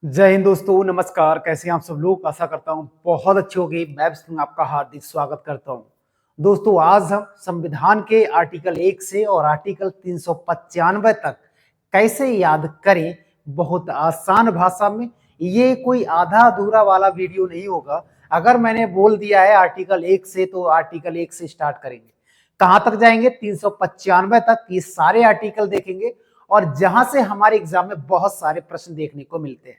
जय हिंद दोस्तों, नमस्कार। कैसे हैं आप सब लोग? आशा करता हूं बहुत अच्छे होंगे। मैं भी आपका हार्दिक स्वागत करता हूं। दोस्तों, आज हम संविधान के आर्टिकल 1 से और आर्टिकल 395 तक कैसे याद करें, बहुत आसान भाषा में। ये कोई आधा अधूरा वाला वीडियो नहीं होगा। अगर मैंने बोल दिया है आर्टिकल 1 से, तो आर्टिकल 1 से स्टार्ट करेंगे। कहां तक जाएंगे? 395 तक। ये सारे आर्टिकल देखेंगे और जहां से हमारे एग्जाम में बहुत सारे प्रश्न देखने को मिलते हैं।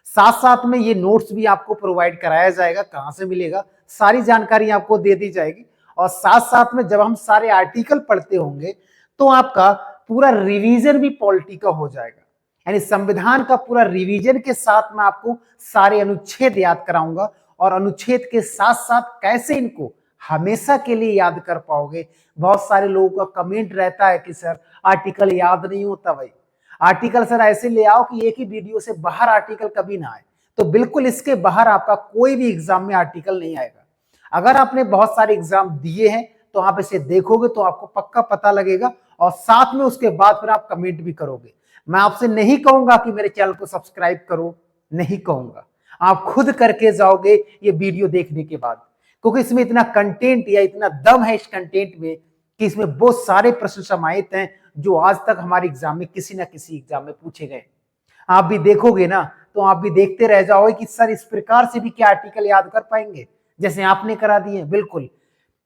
साथ साथ में ये नोट्स भी आपको प्रोवाइड कराया जाएगा। कहां से मिलेगा? सारी जानकारी आपको दे दी जाएगी। और साथ साथ में जब हम सारे आर्टिकल पढ़ते होंगे तो आपका पूरा रिवीजन भी पॉलिटी का हो जाएगा। यानी संविधान का पूरा रिवीजन के साथ में आपको सारे अनुच्छेद याद कराऊंगा और अनुच्छेद के साथ साथ कैसे इनको हमेशा के लिए याद कर पाओगे। बहुत सारे लोगों का कमेंट रहता है कि सर आर्टिकल याद नहीं होता। भाई, आर्टिकल सर ऐसे ले आओ कि एक ही वीडियो से बाहर आर्टिकल कभी ना आए। तो बिल्कुल इसके बाहर आपका कोई भी एग्जाम में आर्टिकल नहीं आएगा। अगर आपने बहुत सारे एग्जाम दिए हैं तो आप इसे देखोगे तो आपको पक्का पता लगेगा और साथ में उसके बाद फिर आप कमेंट भी करोगे। मैं आपसे नहीं कहूंगा कि मेरे चैनल को सब्सक्राइब करो, नहीं कहूंगा। आप खुद करके जाओगे ये वीडियो देखने के बाद, क्योंकि इसमें इतना कंटेंट या इतना दम है इस कंटेंट में कि इसमें बहुत सारे प्रश्न समाहित हैं जो आज तक हमारे एग्जाम में किसी ना किसी एग्जाम में पूछे गए। आप भी देखोगे ना तो आप भी देखते रह जाओगे कि सर इस प्रकार से भी क्या आर्टिकल याद कर पाएंगे जैसे आपने करा दिए। बिल्कुल,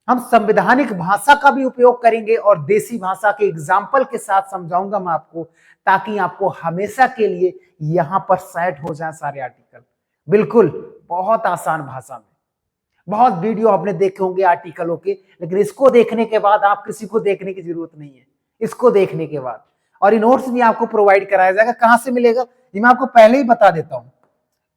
हम संवैधानिक भाषा का भी उपयोग करेंगे और देसी भाषा के एग्जाम्पल के साथ समझाऊंगा मैं आपको, ताकि आपको हमेशा के लिए यहां पर सेट हो जाए सारे आर्टिकल। बिल्कुल, बहुत आसान भाषा में। बहुत वीडियो आपने देखे होंगे आर्टिकलों के, लेकिन इसको देखने के बाद आप किसी को देखने की जरूरत नहीं है। इसको देखने के बाद और ये नोट्स भी आपको प्रोवाइड कराया जाएगा। कहां से मिलेगा ये मैं आपको पहले ही बता देता हूं।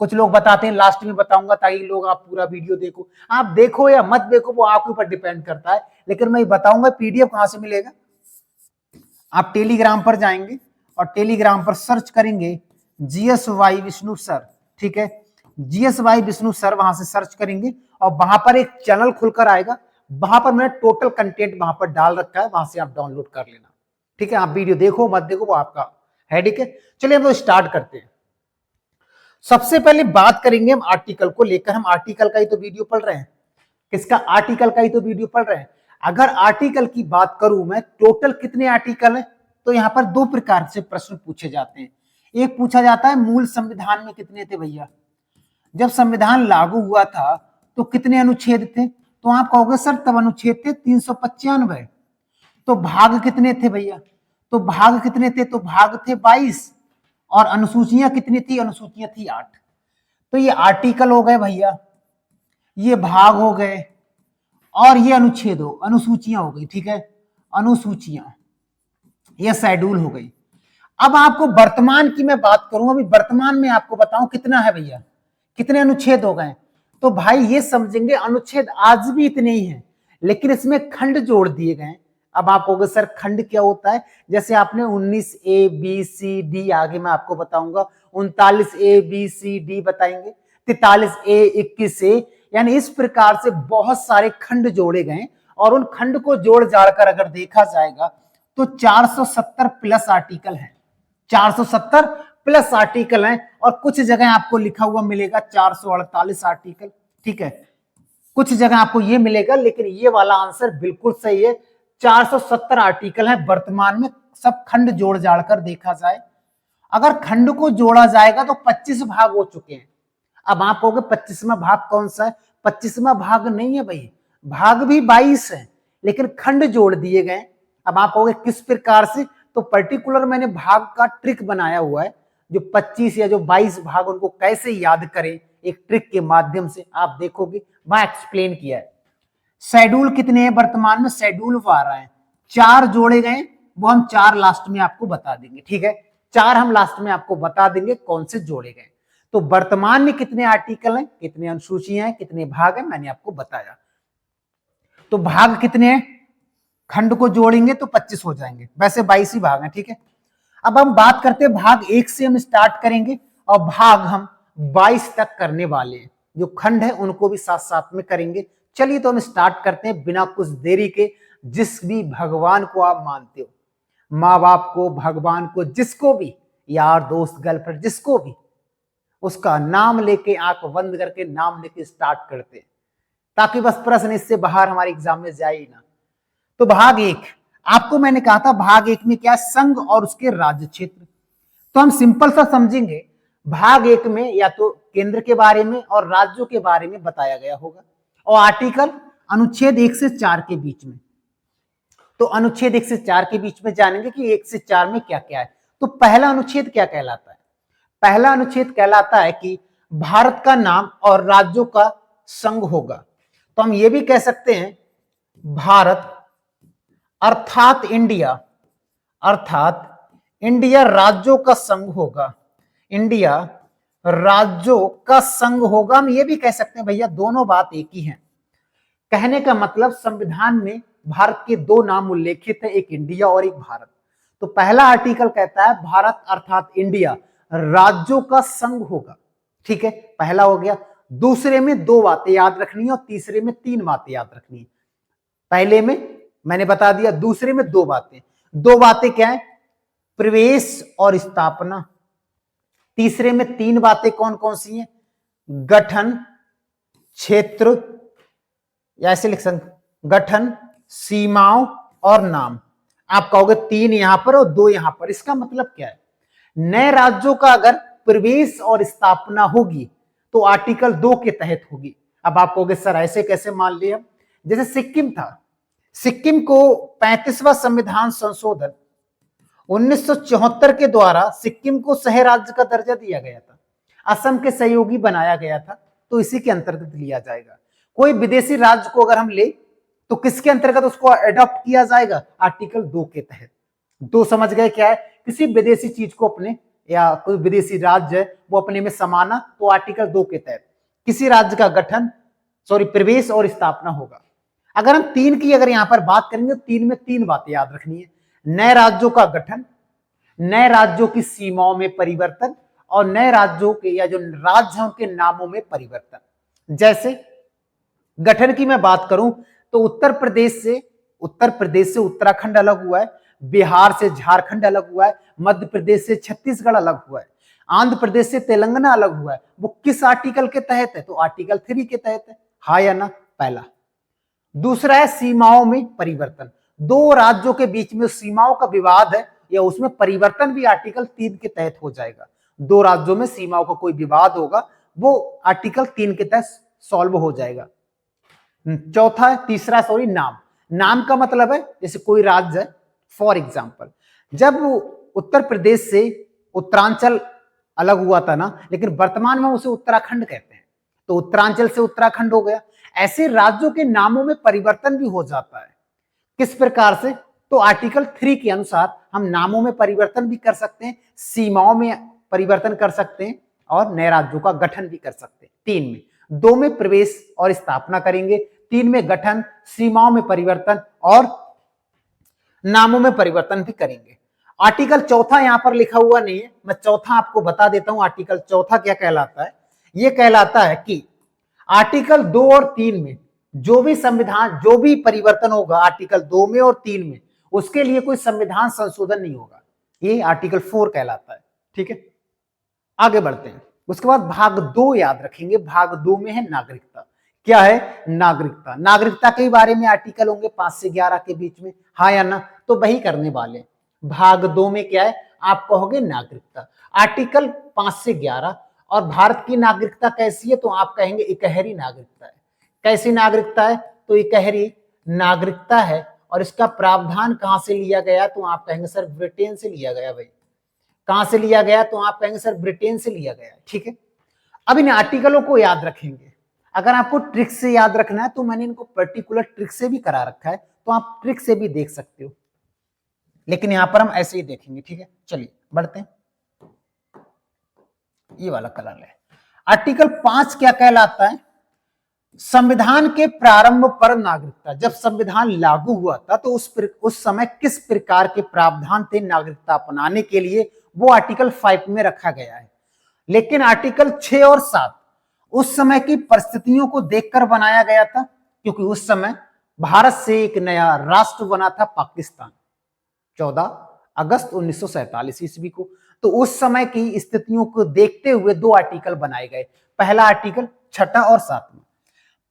कुछ लोग बताते हैं लास्ट में बताऊंगा ताकि लोग आप पूरा वीडियो देखो। आप देखो या मत देखो वो आपके ऊपर डिपेंड करता है, लेकिन मैं बताऊंगा पीडीएफ कहां से मिलेगा। आप टेलीग्राम पर जाएंगे और टेलीग्राम पर सर्च करेंगे GSY विष्णु सर। ठीक है, GSY विष्णु सर, वहां से सर्च करेंगे और वहां पर एक चैनल खुलकर आएगा। वहां पर मैंने टोटल कंटेंट वहां पर डाल रखा है, वहां से आप डाउनलोड कर लेना। ठीक है, आप वीडियो देखो मत देखो वो आपका है। ठीक है, चलिए हम तो स्टार्ट करते हैं। सबसे पहले बात करेंगे हम आर्टिकल को लेकर। हम आर्टिकल का ही तो वीडियो पढ़ रहे हैं। किसका? आर्टिकल का ही तो वीडियो पढ़ रहे हैं। अगर आर्टिकल की बात करूं मैं, टोटल कितने आर्टिकल है, तो यहां पर दो प्रकार से प्रश्न पूछे जाते हैं। एक पूछा जाता है मूल संविधान में कितने थे भैया, जब संविधान लागू हुआ था तो कितने अनुच्छेद थे? तो आप कहोगे सर तब अनुच्छेद थे 395। तो भाग कितने थे भैया? तो भाग कितने थे? तो भाग थे 22। और अनुसूचियां कितनी थी? अनुसूचियां थी 8। तो ये आर्टिकल हो गए भैया, ये भाग हो गए और ये अनुच्छेद हो, अनुसूचियां हो गई। ठीक है, अनुसूचियां, ये शेड्यूल हो गई। अब आपको वर्तमान की मैं बात करूं, अभी वर्तमान में आपको बताऊं कितना है भैया, कितने अनुच्छेद हो गए। तो भाई ये समझेंगे अनुच्छेद आज भी इतने ही हैं, लेकिन इसमें खंड जोड़ दिए गए। अब आप कहोगे सर खंड क्या होता है? जैसे आपने 19A B C D, आगे मैं आपको बताऊंगा 39A B C D बताएंगे, 43A 21A, यानी इस प्रकार से बहुत सारे खंड जोड़े गए। और उन खंड को जोड़ जाड़कर अगर देखा जाएगा तो 470 प्लस आर्टिकल है। 470 प्लस आर्टिकल हैं और कुछ जगह आपको लिखा हुआ मिलेगा 448 आर्टिकल। ठीक है, कुछ जगह आपको ये मिलेगा, लेकिन ये वाला आंसर बिल्कुल सही है। 470 आर्टिकल है वर्तमान में, सब खंड जोड़ जाड़कर देखा जाए। अगर खंड को जोड़ा जाएगा तो 25 भाग हो चुके हैं। अब आप कहोगे 25वां भाग कौन सा है? 25वां भाग नहीं है भाई, भाग भी 22 है, लेकिन खंड जोड़ दिए गए। अब आप कहोगे किस प्रकार से? तो पर्टिकुलर मैंने भाग का ट्रिक बनाया हुआ है। जो 25 या जो 22 भाग उनको कैसे याद करें, एक ट्रिक के माध्यम से आप देखोगे, वहां एक्सप्लेन किया है। शेड्यूल कितने हैं वर्तमान में? शेड्यूल 12 है। 4 जोड़े गए, वो हम 4 लास्ट में आपको बता देंगे। ठीक है, 4 हम लास्ट में आपको बता देंगे कौन से जोड़े गए। तो वर्तमान में कितने आर्टिकल हैं, कितने अनुसूचियां हैं, कितने भाग हैं, मैंने आपको बताया। तो भाग कितने हैं? खंड को जोड़ेंगे तो 25 हो जाएंगे, वैसे 22 ही भाग हैं। ठीक है, अब हम बात करते हैं भाग 1 से हम स्टार्ट करेंगे और भाग हम 22 तक करने वाले हैं। जो खंड है उनको भी साथ साथ में करेंगे। चलिए तो हम स्टार्ट करते हैं बिना कुछ देरी के। जिस भी भगवान को आप मानते हो, माँ बाप को, भगवान को, जिसको भी, यार दोस्त, गर्लफ्रेंड, जिसको भी, उसका नाम लेके आंख बंद करके नाम लेके स्टार्ट करते, ताकि बस प्रश्न इससे बाहर हमारे एग्जाम में जाए ही ना। तो भाग एक, आपको मैंने कहा था भाग एक में क्या, संघ और उसके राज्य क्षेत्र। तो हम सिंपल सा समझेंगे, भाग एक में या तो केंद्र के बारे में और राज्यों के बारे में बताया गया होगा, और आर्टिकल अनुच्छेद 1 से 4 के बीच में। तो अनुच्छेद 1 से 4 के बीच में जानेंगे कि 1 से 4 में क्या क्या है। तो पहला अनुच्छेद क्या कहलाता है? पहला अनुच्छेद कहलाता है कि भारत का नाम और राज्यों का संघ होगा। तो हम ये भी कह सकते हैं भारत अर्थात इंडिया राज्यों का संघ होगा, इंडिया राज्यों का संघ होगा। हम ये भी कह सकते हैं भैया दोनों बात एक ही है। कहने का मतलब संविधान में भारत के दो नाम उल्लेखित है, एक इंडिया और एक भारत। तो पहला आर्टिकल कहता है भारत अर्थात इंडिया राज्यों का संघ होगा, ठीक है, पहला हो गया। दूसरे में दो बातें याद रखनी है और तीसरे में तीन बातें याद रखनी है। पहले में मैंने बता दिया, दूसरे में दो बातें क्या है, प्रवेश और स्थापना। तीसरे में तीन बातें कौन कौन सी हैं, गठन, क्षेत्र, या ऐसे लिख सकते, गठन, सीमाओं और नाम। आप कहोगे तीन यहां पर और दो यहां पर, इसका मतलब क्या है, नए राज्यों का अगर प्रवेश और स्थापना होगी तो आर्टिकल 2 के तहत होगी। अब आप कहोगे सर ऐसे कैसे मान लिया, जैसे सिक्किम था, सिक्किम को 35वां संविधान संशोधन 1974 के द्वारा सिक्किम को सह राज्य का दर्जा दिया गया था, असम के सहयोगी बनाया गया था, तो इसी के अंतर्गत लिया जाएगा। कोई विदेशी राज्य को अगर हम ले तो किसके अंतर्गत उसको एडॉप्ट किया जाएगा, आर्टिकल 2 के तहत। दो समझ गए क्या है, किसी विदेशी चीज को अपने, या कोई विदेशी राज्य है वो अपने में समाना, तो आर्टिकल 2 के तहत किसी राज्य का गठन प्रवेश और स्थापना होगा। अगर हम तीन की अगर यहां पर बात करेंगे तो तीन में तीन बातें याद रखनी है, नए राज्यों का गठन, नए राज्यों की सीमाओं में परिवर्तन, और नए राज्यों के या जो राज्य हैं उनके नामों में परिवर्तन। जैसे गठन की मैं बात करूं तो उत्तर प्रदेश से उत्तराखंड अलग हुआ है, बिहार से झारखंड अलग हुआ है, मध्य प्रदेश से छत्तीसगढ़ अलग हुआ है, आंध्र प्रदेश से तेलंगाना अलग हुआ है। वो किस आर्टिकल के तहत है, तो आर्टिकल 3 के तहत है, हाँ या ना, पहला। दूसरा है सीमाओं में परिवर्तन, दो राज्यों के बीच में सीमाओं का विवाद है या उसमें परिवर्तन भी आर्टिकल 3 के तहत हो जाएगा। दो राज्यों में सीमाओं का कोई विवाद होगा वो आर्टिकल 3 के तहत सॉल्व हो जाएगा। चौथा है, तीसरा नाम का मतलब है जैसे कोई राज्य है, फॉर एग्जाम्पल जब उत्तर प्रदेश से उत्तरांचल अलग हुआ था ना, लेकिन वर्तमान में उसे उत्तराखंड कहते हैं, तो उत्तरांचल से उत्तराखंड हो गया। ऐसे राज्यों के नामों में परिवर्तन भी हो जाता है, किस प्रकार से, तो आर्टिकल 3 के अनुसार हम नामों में परिवर्तन भी कर सकते हैं, सीमाओं में परिवर्तन कर सकते हैं और नए राज्यों का गठन भी कर सकते हैं। 3 में, 2 में प्रवेश और स्थापना करेंगे, 3 में गठन, सीमाओं में परिवर्तन और नामों में परिवर्तन भी करेंगे। आर्टिकल 4 यहां पर लिखा हुआ नहीं है, मैं चौथा आपको बता देता हूं। आर्टिकल 4 क्या कहलाता है, यह कहलाता है कि आर्टिकल 2 और 3 में जो भी परिवर्तन होगा आर्टिकल 2 में और 3 में, उसके लिए कोई संविधान संशोधन नहीं होगा, ये आर्टिकल 4 कहलाता है, ठीक है। आगे बढ़ते हैं, उसके बाद भाग 2 याद रखेंगे। भाग 2 में है नागरिकता। क्या है, नागरिकता के बारे में आर्टिकल होंगे 5 से 11 के बीच में, हाँ या ना, तो वही करने वाले। भाग 2 में क्या है, आप कहोगे नागरिकता, आर्टिकल 5 से 11। और भारत की नागरिकता कैसी है, तो आप कहेंगे इकहरी नागरिकता है। कैसी नागरिकता है, तो इकहरी नागरिकता है। और इसका प्रावधान कहां से लिया गया, तो आप कहेंगे सर ब्रिटेन से लिया गया। भाई कहां से लिया गया, तो आप कहेंगे सर ब्रिटेन से लिया गया, ठीक है। अब इन आर्टिकलों को याद रखेंगे। अगर आपको ट्रिक से याद रखना है तो मैंने इनको पर्टिकुलर ट्रिक से भी करा रखा है, तो आप ट्रिक से भी देख सकते हो, लेकिन यहां पर हम ऐसे ही देखेंगे, ठीक है। चलिए बढ़ते हैं, ये वाला कलर है। आर्टिकल 5 क्या कहलाता है, संविधान के प्रारंभ पर नागरिकता। जब संविधान लागू हुआ था तो उस समय किस प्रकार के प्रावधान थे नागरिकता अपनाने के लिए, वो आर्टिकल 5 में रखा गया है। लेकिन आर्टिकल 6 और 7 उस समय की परिस्थितियों को देखकर बनाया गया था, क्योंकि उस समय भारत से एक नया राष्ट्र बना था पाकिस्तान, 14 अगस्त 1947 ईस्वी को। तो उस समय की स्थितियों को देखते हुए दो आर्टिकल बनाए गए। पहला आर्टिकल, छठा और सातवां,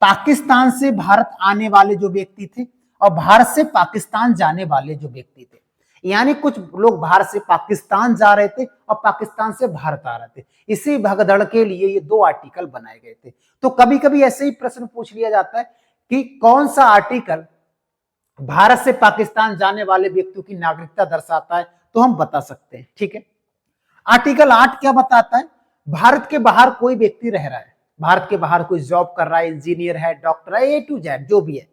पाकिस्तान से भारत आने वाले जो व्यक्ति थे और भारत से पाकिस्तान जाने वाले जो व्यक्ति थे, यानी कुछ लोग भारत से पाकिस्तान जा रहे थे और पाकिस्तान से भारत आ रहे थे, इसी भगदड़ के लिए ये दो आर्टिकल बनाए गए थे। तो कभी कभी ऐसे ही प्रश्न पूछ लिया जाता है कि कौन सा आर्टिकल भारत से पाकिस्तान जाने वाले व्यक्तियों की नागरिकता दर्शाता है, तो हम बता सकते हैं। ठीक है, आर्टिकल 8 क्या बताता है? भारत के बाहर कोई व्यक्ति रह रहा है, भारत के बाहर कोई जॉब कर रहा है, इंजीनियर है, डॉक्टर है, A to Z जो भी है,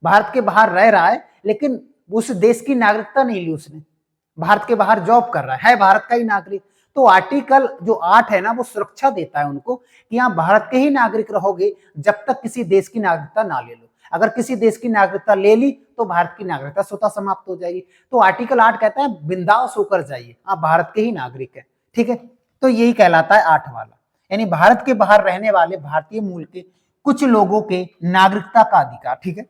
भारत के बाहर रह रहा है, लेकिन उस देश की नागरिकता नहीं ली उसने, भारत के बाहर जॉब कर रहा है भारत का ही नागरिक। तो आर्टिकल जो 8 है ना, वो सुरक्षा देता है उनको कि आप भारत के ही नागरिक रहोगे जब तक किसी देश की नागरिकता ना ले लो। अगर किसी देश की नागरिकता ले ली तो भारत की नागरिकता स्वतः समाप्त हो जाएगी। तो आर्टिकल 8 कहता है बिंदास होकर जाइए, आप भारत के ही नागरिक है। ठीक है, तो यही कहलाता है 8 वाला, यानी भारत के बाहर रहने वाले भारतीय मूल के कुछ लोगों के नागरिकता का अधिकार। ठीक है,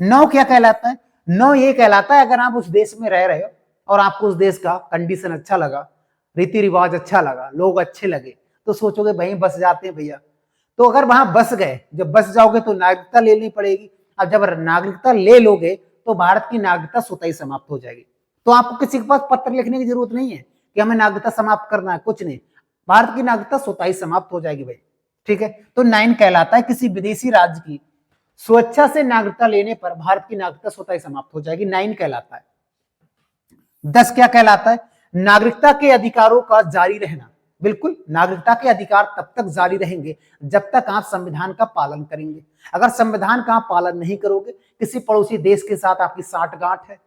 9 क्या कहलाता है? 9 ये कहलाता है अगर आप उस देश में रह रहे हो और आपको उस देश का कंडीशन अच्छा लगा, रीति रिवाज अच्छा लगा, लोग अच्छे लगे, तो सोचोगे भाई बस जाते हैं भैया। तो अगर वहां बस गए, जब बस जाओगे तो नागरिकता लेनी पड़ेगी। अब जब नागरिकता ले लोगे तो भारत की नागरिकता स्वतः ही समाप्त हो जाएगी। तो आपको किसी के पास पत्र लिखने की जरूरत नहीं है कि हमें नागरिकता समाप्त करना है, कुछ नहीं, भारत की नागरिकता स्वतः ही समाप्त हो जाएगी भाई। ठीक है, तो 9 कहलाता है किसी विदेशी राज्य की स्वेच्छा से नागरिकता लेने पर भारत की नागरिकता स्वतः ही समाप्त हो जाएगी, 9 कहलाता है। 10 क्या कहलाता है? नागरिकता के अधिकारों का जारी रहना। बिल्कुल, नागरिकता के अधिकार तब तक जारी रहेंगे जब तक आप संविधान का पालन करेंगे। अगर संविधान का आप पालन नहीं करोगे, किसी पड़ोसी देश के साथ आपकी साठगांठ है,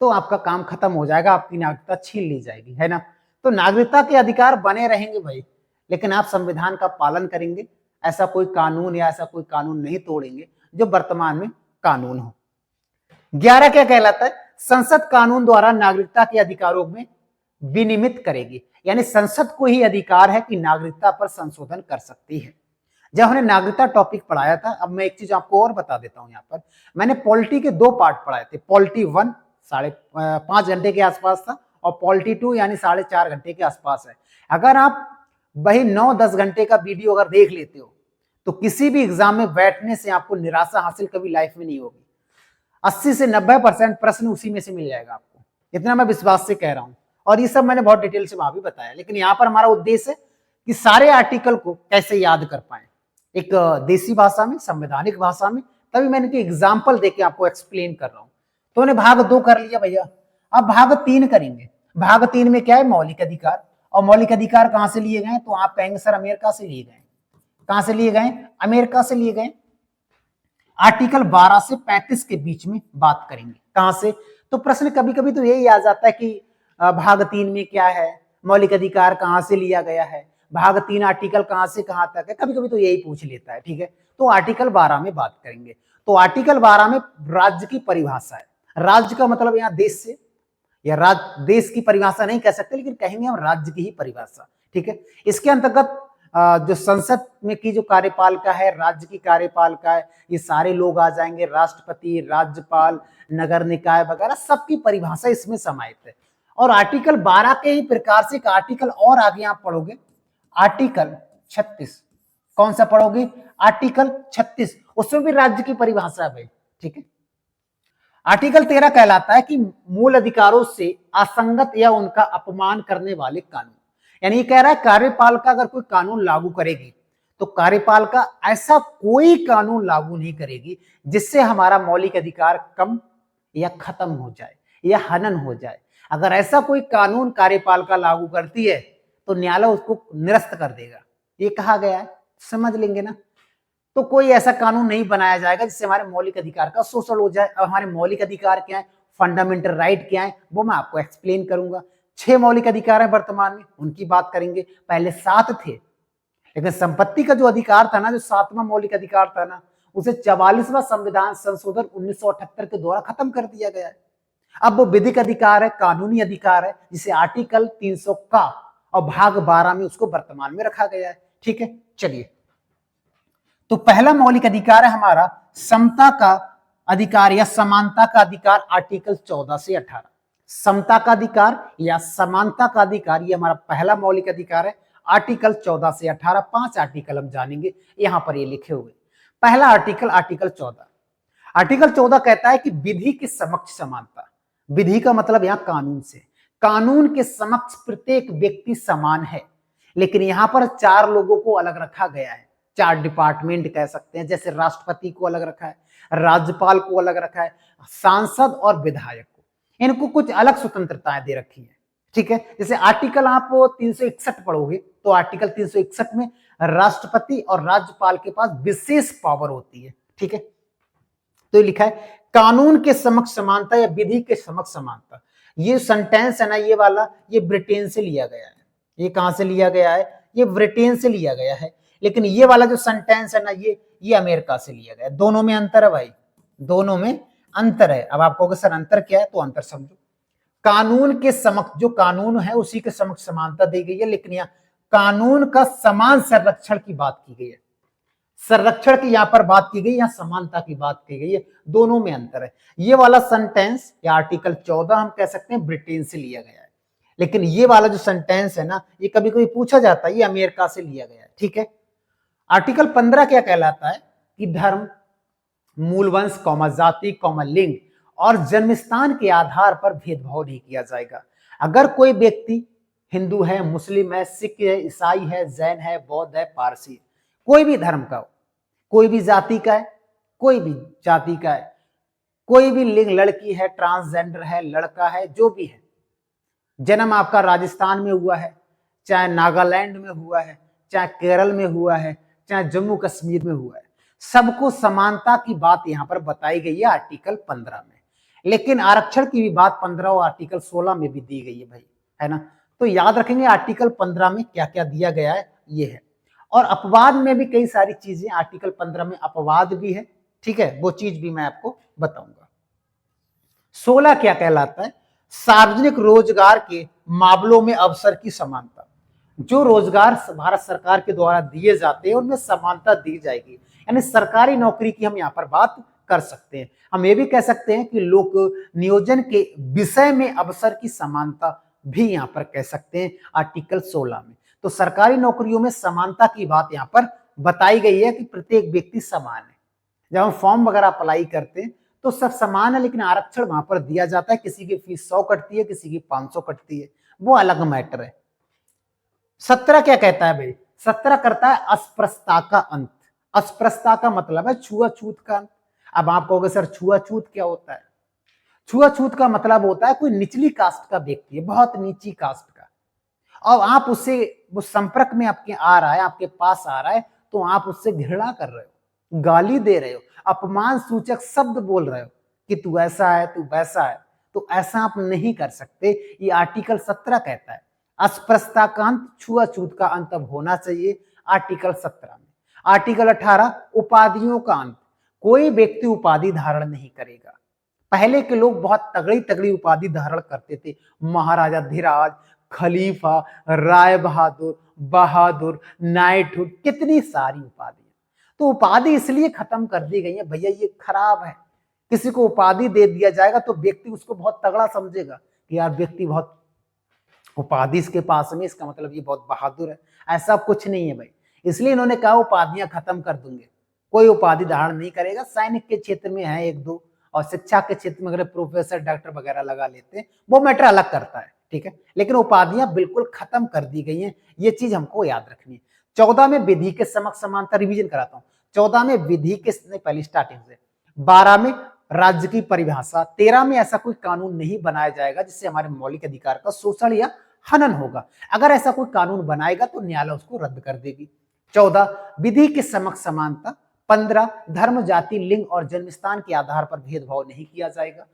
तो आपका काम खत्म हो जाएगा, आपकी नागरिकता छीन ली जाएगी, है ना। तो नागरिकता के अधिकार बने रहेंगे भाई, लेकिन आप संविधान का पालन करेंगे, ऐसा कोई कानून या ऐसा कोई कानून नहीं तोड़ेंगे जो वर्तमान में कानून हो। 11 क्या कहलाता है? संसद कानून द्वारा नागरिकता के अधिकारों में विनियमित करेगी, यानी संसद को ही अधिकार है कि नागरिकता पर संशोधन कर सकती है। जब हमने नागरिकता टॉपिक पढ़ाया था, अब मैं एक चीज आपको और बता देता हूं। यहाँ पर मैंने पॉलिटी के 2 पार्ट पढ़ाए थे। पॉलिटी 1 5.5 घंटे के आसपास था और पॉलिटी 2 यानी 4.5 घंटे के आसपास है। अगर आप वही 9-10 घंटे का वीडियो अगर देख लेते हो तो किसी भी एग्जाम में बैठने से आपको निराशा हासिल कभी लाइफ में नहीं होगी। 80 से 90% प्रश्न उसी में से मिल जाएगा आपको, इतना मैं विश्वास से कह रहा हूं। और ये सब मैंने बहुत डिटेल से वहां भी बताया, लेकिन यहाँ पर हमारा उद्देश्य है कि सारे आर्टिकल को कैसे याद कर पाए एक देसी भाषा में, संवैधानिक भाषा में। तभी मैंने कि एग्जाम्पल देके आपको एक्सप्लेन कर रहा हूं। तो मैंने भाग 2 कर लिया भैया, अब भाग 3 करेंगे। भाग 3 में क्या है? मौलिक अधिकार। और मौलिक अधिकार कहां से लिए गए? तो आप कहेंगे सर अमेरिका से लिए गए। कहां से लिए गए? अमेरिका से लिए गए। आर्टिकल 12 से 35 के बीच में बात करेंगे। कहां से? तो प्रश्न कभी कभी तो यही आ जाता है कि भाग 3 में क्या है, मौलिक अधिकार कहां से लिया गया है, भाग 3 आर्टिकल कहां से कहां तक है, कभी कभी तो यही पूछ लेता है। ठीक है, तो आर्टिकल 12 में बात करेंगे। तो आर्टिकल 12 में राज्य की परिभाषा है। राज्य का मतलब यहाँ देश से, या देश की परिभाषा नहीं कह सकते, लेकिन कहेंगे हम राज्य की ही परिभाषा। ठीक है, इसके अंतर्गत जो संसद में की जो कार्यपालिका है, राज्य की कार्यपालिका है, ये सारे लोग आ जाएंगे, राष्ट्रपति, राज्यपाल, नगर निकाय वगैरह सबकी परिभाषा इसमें समाहित है। और आर्टिकल 12 के ही प्रकार से एक आर्टिकल और आगे आप पढ़ोगे, आर्टिकल 36। कौन सा पढ़ोगे? आर्टिकल 36, उसमें भी राज्य की परिभाषा है भाई। ठीक है, आर्टिकल 13 कहलाता है कि मूल अधिकारों से असंगत या उनका अपमान करने वाले कानून। यानी ये कह रहा है कार्यपालिका अगर कोई कानून लागू करेगी तो कार्यपालिका ऐसा कोई कानून लागू नहीं करेगी जिससे हमारा मौलिक अधिकार कम या खत्म हो जाए या हनन हो जाए। अगर ऐसा कोई कानून कार्यपालिका लागू करती है तो न्यायालय उसको निरस्त कर देगा, ये कहा गया है, समझ लेंगे ना। तो कोई ऐसा कानून नहीं बनाया जाएगा जिससे हमारे मौलिक अधिकार का शोषण हो जाए। अब हमारे मौलिक अधिकार क्या है, फंडामेंटल राइट क्या है, वो मैं आपको एक्सप्लेन करूंगा। 6 मौलिक अधिकार है वर्तमान में, उनकी बात करेंगे। पहले 7 थे, लेकिन संपत्ति का जो अधिकार था ना, जो 7वां मौलिक अधिकार था ना, उसे 44वां संविधान संशोधन 1978 के द्वारा खत्म कर दिया गया है। अब वो विधिक अधिकार है, कानूनी अधिकार है, जिसे आर्टिकल 300 का और भाग 12 में उसको वर्तमान में रखा गया है। ठीक है, चलिए, तो पहला मौलिक अधिकार है हमारा समता का अधिकार या समानता का अधिकार, आर्टिकल 14 से 18। समता का अधिकार या समानता का अधिकार, ये हमारा पहला मौलिक अधिकार है। आर्टिकल 14 से 18, 5 आर्टिकल हम जानेंगे, यहां पर ये लिखे हुए। पहला आर्टिकल, आर्टिकल 14। आर्टिकल 14 कहता है कि विधि के समक्ष समानता। विधि का मतलब यहां कानून से, कानून के समक्ष प्रत्येक व्यक्ति समान है। लेकिन यहां पर 4 लोगों को अलग रखा गया है, 4 डिपार्टमेंट कह सकते हैं। जैसे राष्ट्रपति को अलग रखा है, राज्यपाल को अलग रखा है, सांसद और विधायक को, इनको कुछ अलग स्वतंत्रताएं दे रखी है। ठीक है, जैसे आर्टिकल आप 361 पढ़ोगे तो आर्टिकल 361 में राष्ट्रपति और राज्यपाल के पास विशेष पावर होती है। ठीक है, तो लिखा है कानून के समक्ष समानता या विधि के समक्ष समानता। ये सेंटेंस है ना, ये वाला, ये ब्रिटेन से लिया गया है। ये कहां से लिया गया है? ये ब्रिटेन से लिया गया है। लेकिन ये वाला जो सेंटेंस है ना, ये अमेरिका से लिया गया है। दोनों में अंतर है भाई, दोनों में अंतर है। अब आप कहोगे सर अंतर क्या है, तो अंतर समझो। कानून के समक्ष, जो कानून है उसी के समक्ष समानता दी गई है, लेकिन यहाँ कानून का समान संरक्षण की बात की गई है। संरक्षण की यहां पर बात की गई, यहां समानता की बात की गई है, दोनों में अंतर है। ये वाला सेंटेंस या आर्टिकल 14 हम कह सकते हैं ब्रिटेन से लिया गया है। लेकिन ये वाला जो सेंटेंस है ना, ये कभी कभी पूछा जाता है, ये अमेरिका से लिया गया है। ठीक है, आर्टिकल 15 क्या कहलाता है कि धर्म, मूल वंश, जाति, लिंग और जन्म स्थान के आधार पर भेदभाव नहीं किया जाएगा। अगर कोई व्यक्ति हिंदू है, मुस्लिम है, सिख है, ईसाई है, जैन है, बौद्ध है, पारसी है, कोई भी धर्म का हो, कोई भी जाति का है, कोई भी जाति का है, कोई भी लिंग, लड़की है, ट्रांसजेंडर है, लड़का है, जो भी है, जन्म आपका राजस्थान में हुआ है, चाहे नागालैंड में हुआ है, चाहे केरल में हुआ है, चाहे जम्मू कश्मीर में हुआ है, सबको समानता की बात यहां पर बताई गई है आर्टिकल 15 में। लेकिन आरक्षण की भी बात 15 और आर्टिकल 16 में भी दी गई है भाई, है ना। तो याद रखेंगे आर्टिकल 15 में क्या क्या दिया गया है, ये है। और अपवाद में भी कई सारी चीजें, आर्टिकल 15 में अपवाद भी है। ठीक है, वो चीज भी मैं आपको बताऊंगा। 16 क्या कहलाता है? सार्वजनिक रोजगार के मामलों में अवसर की समानता। जो रोजगार भारत सरकार के द्वारा दिए जाते हैं उनमें समानता दी जाएगी, यानी सरकारी नौकरी की हम यहाँ पर बात कर सकते हैं। हम ये भी कह सकते हैं कि लोक नियोजन के विषय में अवसर की समानता भी यहाँ पर कह सकते हैं आर्टिकल 16 में। तो सरकारी नौकरियों में समानता की बात यहाँ पर बताई गई है कि प्रत्येक व्यक्ति समान है। जब हम फॉर्म वगैरह अप्लाई करते हैं तो सब समान है, लेकिन आरक्षण वहां पर दिया जाता है। किसी की फीस 100 कटती है, किसी की 500 कटती है, वो अलग मैटर है। 17 क्या कहता है भाई? 17 करता है अस्पृश्यता का अंत। अस्पृश्यता का मतलब है छुआछूत का अंत। अब आप कहोगे सर छुआछूत क्या होता है? छुआछूत का मतलब होता है कोई निचली कास्ट का व्यक्ति है, बहुत नीची कास्ट का, और आप उससे, वो संपर्क में आपके आ रहा है, आपके पास आ रहा है, तो आप उससे घृणा कर रहे हो, गाली दे रहे हो, अपमान सूचक शब्द बोल रहे हो कि तू ऐसा है, तू वैसा है। तो ऐसा आप नहीं कर सकते। ये आर्टिकल 17 कहता है अस्पृश्यता का अंत, छुआछूत का अंत अब होना चाहिए आर्टिकल 17 में। आर्टिकल 18 उपाधियों का अंत। कोई व्यक्ति उपाधि धारण नहीं करेगा। पहले के लोग बहुत तगड़ी तगड़ी उपाधि धारण करते थे, महाराजा धीराज, खलीफा, राय बहादुर, बहादुर, नाइटहुड, कितनी सारी उपाधि। तो उपाधि इसलिए खत्म कर दी गई है भैया, ये खराब है। किसी को उपाधि दे दिया जाएगा तो व्यक्ति उसको बहुत तगड़ा समझेगा कि यार व्यक्ति बहुत उपाधि इसके पास में, इसका मतलब ये बहुत बहादुर है। ऐसा कुछ नहीं है भाई, इसलिए इन्होंने कहा उपाधियां खत्म कर दूंगे, कोई उपाधि धारण नहीं करेगा। सैनिक के क्षेत्र में है एक दो, और शिक्षा के क्षेत्र में अगर प्रोफेसर, डॉक्टर वगैरह लगा लेते हैं, वो मैटर अलग करता है। ठीक है, लेकिन उपाधियां बिल्कुल खत्म कर दी गई हैं, ये चीज हमको याद रखनी है। 14 में विधि के समक्ष समानता, रिवीजन कराता हूं। 14 में विधि के, पहली स्टार्टिंग से, 12 में राज्य की परिभाषा, 13 में ऐसा कोई कानून नहीं बनाया जाएगा जिससे हमारे मौलिक अधिकार का शोषण या हनन होगा। अगर ऐसा कोई कानून बनाएगा तो न्यायालय उसको रद्द कर देगी। 14 विधि के समक्ष समानता। 15 धर्म, जाति, लिंग और जन्म स्थान के आधार पर भेदभाव नहीं किया जाएगा।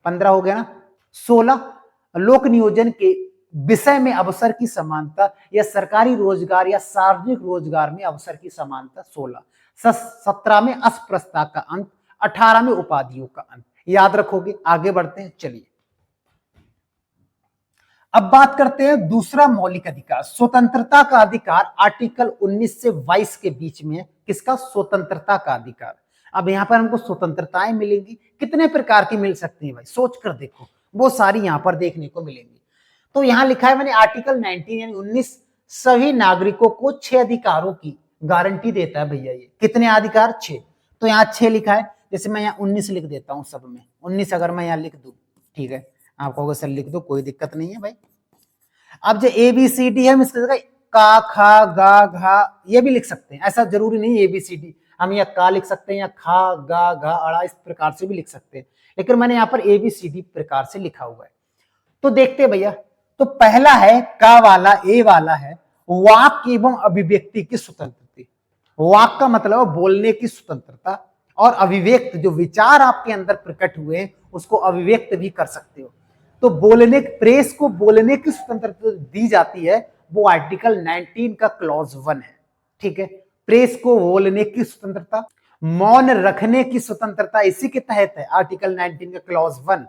15 हो गया ना। 16 लोक नियोजन के विषय में अवसर की समानता या सरकारी रोजगार या सार्वजनिक रोजगार में अवसर की समानता। 16 17 में अस्पृश्यता का अंत। 18 में उपाधियों का अंत। याद रखोगे। आगे बढ़ते हैं, चलिए अब बात करते हैं दूसरा मौलिक अधिकार, स्वतंत्रता का अधिकार। आर्टिकल 19 से 22 के बीच में किसका? स्वतंत्रता का अधिकार। अब यहां पर हमको स्वतंत्रताएं मिलेंगी, कितने प्रकार की मिल सकती है भाई, सोच कर देखो। वो सारी यहाँ पर देखने को मिलेंगी। तो यहाँ लिखा है मैंने आर्टिकल 19 यानी 19 सभी नागरिकों को 6 अधिकारों की गारंटी देता है भैया। ये कितने अधिकार? 6। तो यहाँ 6 लिखा है, जैसे मैं यहाँ 19 लिख देता हूँ सब में, 19 अगर मैं यहाँ लिख दूं, ठीक है, आप कहोगे सर लिख दो, कोई दिक्कत नहीं है भाई। अब जो ABCD है हम इसकी जगह का, खा, गा, घा ये भी लिख सकते हैं, ऐसा जरूरी नहीं ABCD, हम या का लिख सकते हैं या खा, गा, घा, अड़ा इस प्रकार से भी लिख सकते हैं, लेकिन मैंने यहाँ पर ABCD प्रकार से लिखा हुआ है। तो देखते हैं भैया, तो पहला है का वाला, ए वाला है वाक एवं अभिव्यक्ति की स्वतंत्रता। वाक का मतलब बोलने की स्वतंत्रता, और अभिव्यक्त जो विचार आपके अंदर प्रकट हुए हैं उसको अभिव्यक्त भी कर सकते हो। तो बोलने, प्रेस को बोलने की स्वतंत्रता दी जाती है, वो आर्टिकल 19 का क्लॉज 1 है, ठीक है। प्रेस को बोलने की स्वतंत्रता, मौन रखने की स्वतंत्रता इसी के तहत है, आर्टिकल 19 का क्लॉज 1,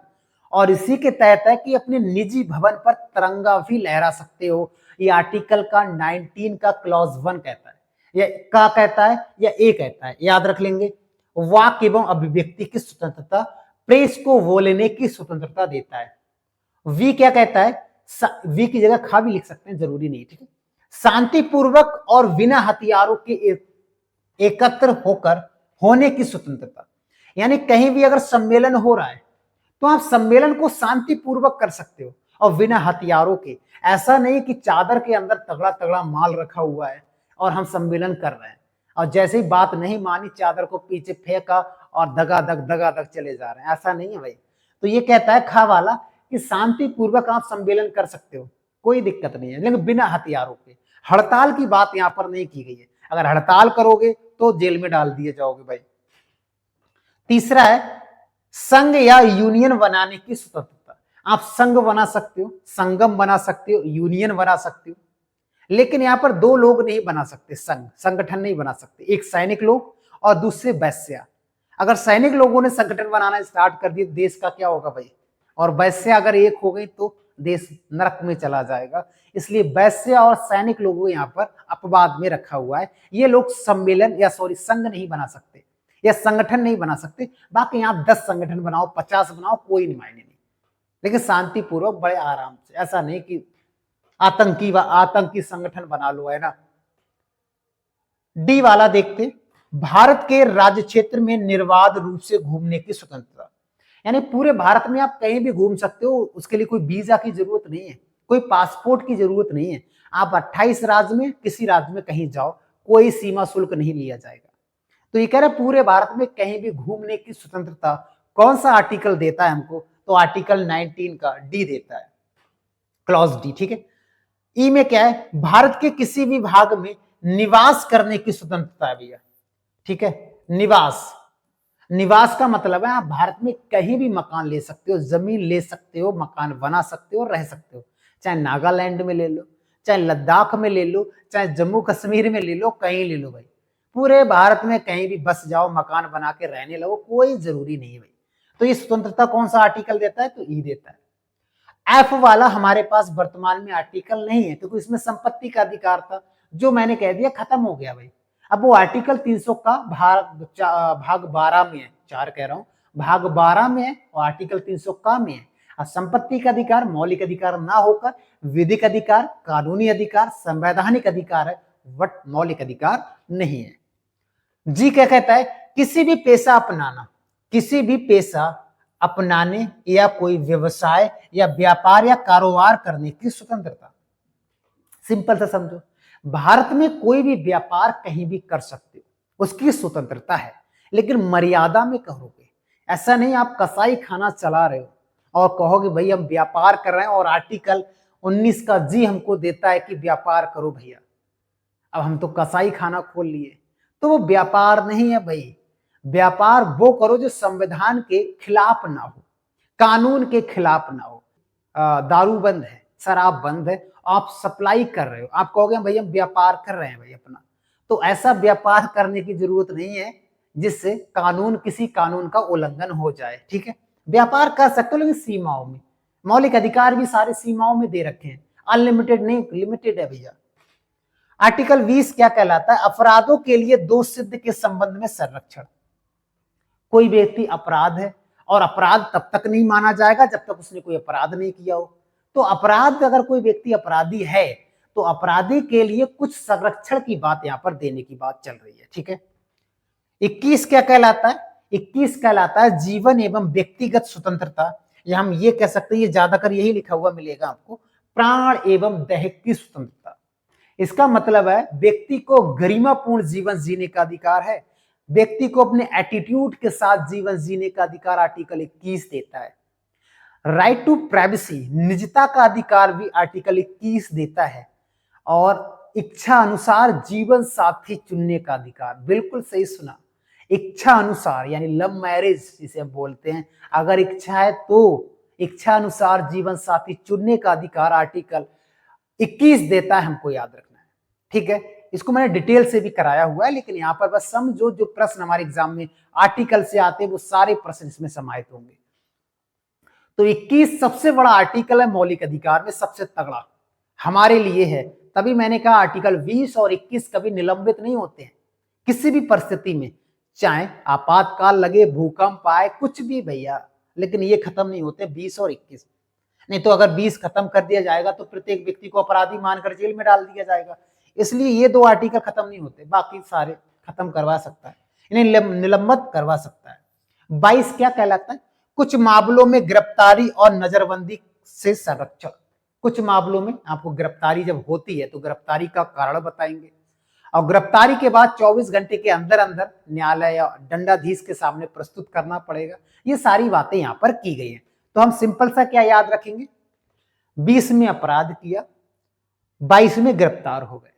और इसी के तहत है कि अपने निजी भवन पर तिरंगा भी लहरा सकते हो, ये आर्टिकल का 19 का क्लॉज 1 कहता है, या का कहता है या ए कहता है, याद रख लेंगे। वाक एवं अभिव्यक्ति की स्वतंत्रता, प्रेस को बोलने की स्वतंत्रता देता है। वी क्या कहता है? वी की जगह खा भी लिख सकते हैं, जरूरी नहीं, ठीक है। शांतिपूर्वक और बिना हथियारों के एकत्र होकर होने की स्वतंत्रता, यानी कहीं भी अगर सम्मेलन हो रहा है तो आप सम्मेलन को शांतिपूर्वक कर सकते हो और बिना हथियारों के। ऐसा नहीं कि चादर के अंदर तगड़ा तगड़ा माल रखा हुआ है और हम सम्मेलन कर रहे हैं, और जैसे ही बात नहीं मानी चादर को पीछे फेंका और दगा दग चले जा रहे हैं, ऐसा नहीं है भाई। तो ये कहता है खा वाला कि शांतिपूर्वक आप सम्मेलन कर सकते हो, कोई दिक्कत नहीं है, लेकिन बिना हथियारों के। हड़ताल की बात यहाँ पर नहीं की गई है, अगर हड़ताल करोगे तो जेल में डाल दिए जाओगे भाई। तीसरा है संघ या यूनियन बनाने की स्वतंत्रता। आप संघ बना सकते हो, संगम बना सकते हो, यूनियन बना सकते हो, लेकिन यहाँ पर 2 लोग नहीं बना सकते, संगठन नहीं बना सकते, एक सैनिक लोग और दूसरे वैश्या। अगर सैनिक लोगों ने संगठन बनाना स्टार्ट कर दिया देश का क्या होगा भाई, और वैश्या अगर एक हो गई तो देश नरक में चला जाएगा। इसलिए वैश्या और सैनिक लोगों को यहाँ पर अपवाद में रखा हुआ है, ये लोग सम्मेलन या संघ नहीं बना सकते या संगठन नहीं बना सकते। बाकी आप 10 संगठन बनाओ, 50 बनाओ, कोई मायने नहीं, लेकिन शांतिपूर्वक बड़े आराम से, ऐसा नहीं कि आतंकी संगठन बना लो, है ना। डी वाला देखते, भारत के राज्य क्षेत्र में निर्बाध रूप से घूमने की स्वतंत्रता, यानी पूरे भारत में आप कहीं भी घूम सकते हो, उसके लिए कोई वीजा की जरूरत नहीं है, कोई पासपोर्ट की जरूरत नहीं है। आप 28 राज्य में किसी राज्य में कहीं जाओ, कोई सीमा शुल्क नहीं लिया जाएगा। तो ये कह रहे पूरे भारत में कहीं भी घूमने की स्वतंत्रता कौन सा आर्टिकल देता है हमको? तो आर्टिकल 19 का डी देता है, क्लॉज डी, ठीक है। ई में क्या है? भारत के किसी भी भाग में निवास करने की स्वतंत्रता है भैया, ठीक है। निवास का मतलब है आप भारत में कहीं भी मकान ले सकते हो, जमीन ले सकते हो, मकान बना सकते हो, रह सकते हो, चाहे नागालैंड में ले लो, चाहे लद्दाख में ले लो, चाहे जम्मू कश्मीर में ले लो, कहीं ले लो भाई, पूरे भारत में कहीं भी बस जाओ, मकान बना के रहने लगो, कोई जरूरी नहीं है भाई। तो ये स्वतंत्रता कौन सा आर्टिकल देता है? तो ई देता है। एफ वाला हमारे पास वर्तमान में आर्टिकल नहीं है, क्योंकि इसमें संपत्ति का अधिकार था, जो मैंने कह दिया खत्म हो गया भाई। अब वो आर्टिकल 300 का भाग 12 में है, 4 कह रहा हूं, भाग 12 में है और आर्टिकल 300 का में है। और संपत्ति का अधिकार मौलिक अधिकार ना होकर विधिक अधिकार, कानूनी अधिकार, संवैधानिक अधिकार है, बट मौलिक अधिकार नहीं है। जी क्या कहता है? किसी भी पेशा अपनाना, किसी भी पेशा अपनाने या कोई व्यवसाय या व्यापार या कारोबार करने की स्वतंत्रता। सिंपल सा समझो, भारत में कोई भी व्यापार कहीं भी कर सकते हो, उसकी स्वतंत्रता है, लेकिन मर्यादा में करोगे। ऐसा नहीं आप कसाई खाना चला रहे हो और कहोगे भाई हम व्यापार कर रहे हैं और आर्टिकल 19 का जी हमको देता है कि व्यापार करो भैया, अब हम तो कसाई खाना खोल लिए, तो वो व्यापार नहीं है भाई। व्यापार वो करो जो संविधान के खिलाफ ना हो, कानून के खिलाफ ना हो। दारू बंद है, शराब बंद है, आप सप्लाई कर रहे हो, आप कहोगे भाई हम व्यापार कर रहे हैं भाई अपना, तो ऐसा व्यापार करने की जरूरत नहीं है जिससे किसी कानून का उल्लंघन हो जाए, ठीक है। व्यापार कर सकते हो लेकिन सीमाओं में, मौलिक अधिकार भी सारे सीमाओं में दे रखे हैं, अनलिमिटेड नहीं, लिमिटेड है भैया। आर्टिकल 20 क्या कहलाता है? अपराधों के लिए दोष सिद्ध के संबंध में संरक्षण। कोई व्यक्ति अपराध है और अपराध तब तक नहीं माना जाएगा जब तक उसने कोई अपराध नहीं किया हो। तो अपराध, अगर कोई व्यक्ति अपराधी है तो अपराधी के लिए कुछ संरक्षण की बात यहाँ पर देने की बात चल रही है, ठीक है। 21 क्या कहलाता है? 21 कहलाता है जीवन एवं व्यक्तिगत स्वतंत्रता, या हम ये कह सकते हैं, ये ज्यादातर यही लिखा हुआ मिलेगा आपको, प्राण एवं देह की स्वतंत्रता। इसका मतलब है व्यक्ति को गरिमापूर्ण जीवन जीने का अधिकार है, व्यक्ति को अपने एटीट्यूड के साथ जीवन जीने का अधिकार आर्टिकल 21 देता है। राइट टू प्राइवेसी, निजता का अधिकार भी आर्टिकल 21 देता है। और इच्छा अनुसार जीवन साथी चुनने का अधिकार, बिल्कुल सही सुना, इच्छा अनुसार यानी लव मैरिज जिसे हम बोलते हैं, अगर इच्छा है तो इच्छा अनुसार जीवन साथी चुनने का अधिकार आर्टिकल 21 देता है, हमको याद रखना है, ठीक है। इसको मैंने डिटेल से भी कराया हुआ है, लेकिन यहाँ पर बस समझो जो प्रश्न हमारे एग्जाम में आर्टिकल से आते हैं वो सारे प्रश्न इसमें समाहित होंगे। तो 21 सबसे बड़ा आर्टिकल है, मौलिक अधिकार में सबसे तगड़ा हमारे लिए है। तभी मैंने कहा आर्टिकल 20 और 21 कभी निलंबित नहीं होते हैं किसी भी परिस्थिति में, चाहे आपातकाल लगे, भूकंप आए, कुछ भी भैया, लेकिन ये खत्म नहीं होते 20 और 21। नहीं तो अगर 20 खत्म कर दिया जाएगा तो प्रत्येक व्यक्ति को अपराधी मानकर जेल में डाल दिया जाएगा। इसलिए ये दो आर्टिकल खत्म नहीं होते, बाकी सारे खत्म करवा सकता है, इन्हें निलंबित करवा सकता है। 22 क्या कहलाता है? कुछ मामलों में गिरफ्तारी और नजरबंदी से संरक्षण। कुछ मामलों में आपको गिरफ्तारी जब होती है तो गिरफ्तारी का कारण बताएंगे, और गिरफ्तारी के बाद 24 घंटे के अंदर अंदर न्यायालय या दंडाधीश के सामने प्रस्तुत करना पड़ेगा। ये सारी बातें यहाँ पर की गई हैं। तो हम सिंपल सा क्या याद रखेंगे? 20 में अपराध किया, 22 में गिरफ्तार हो गए,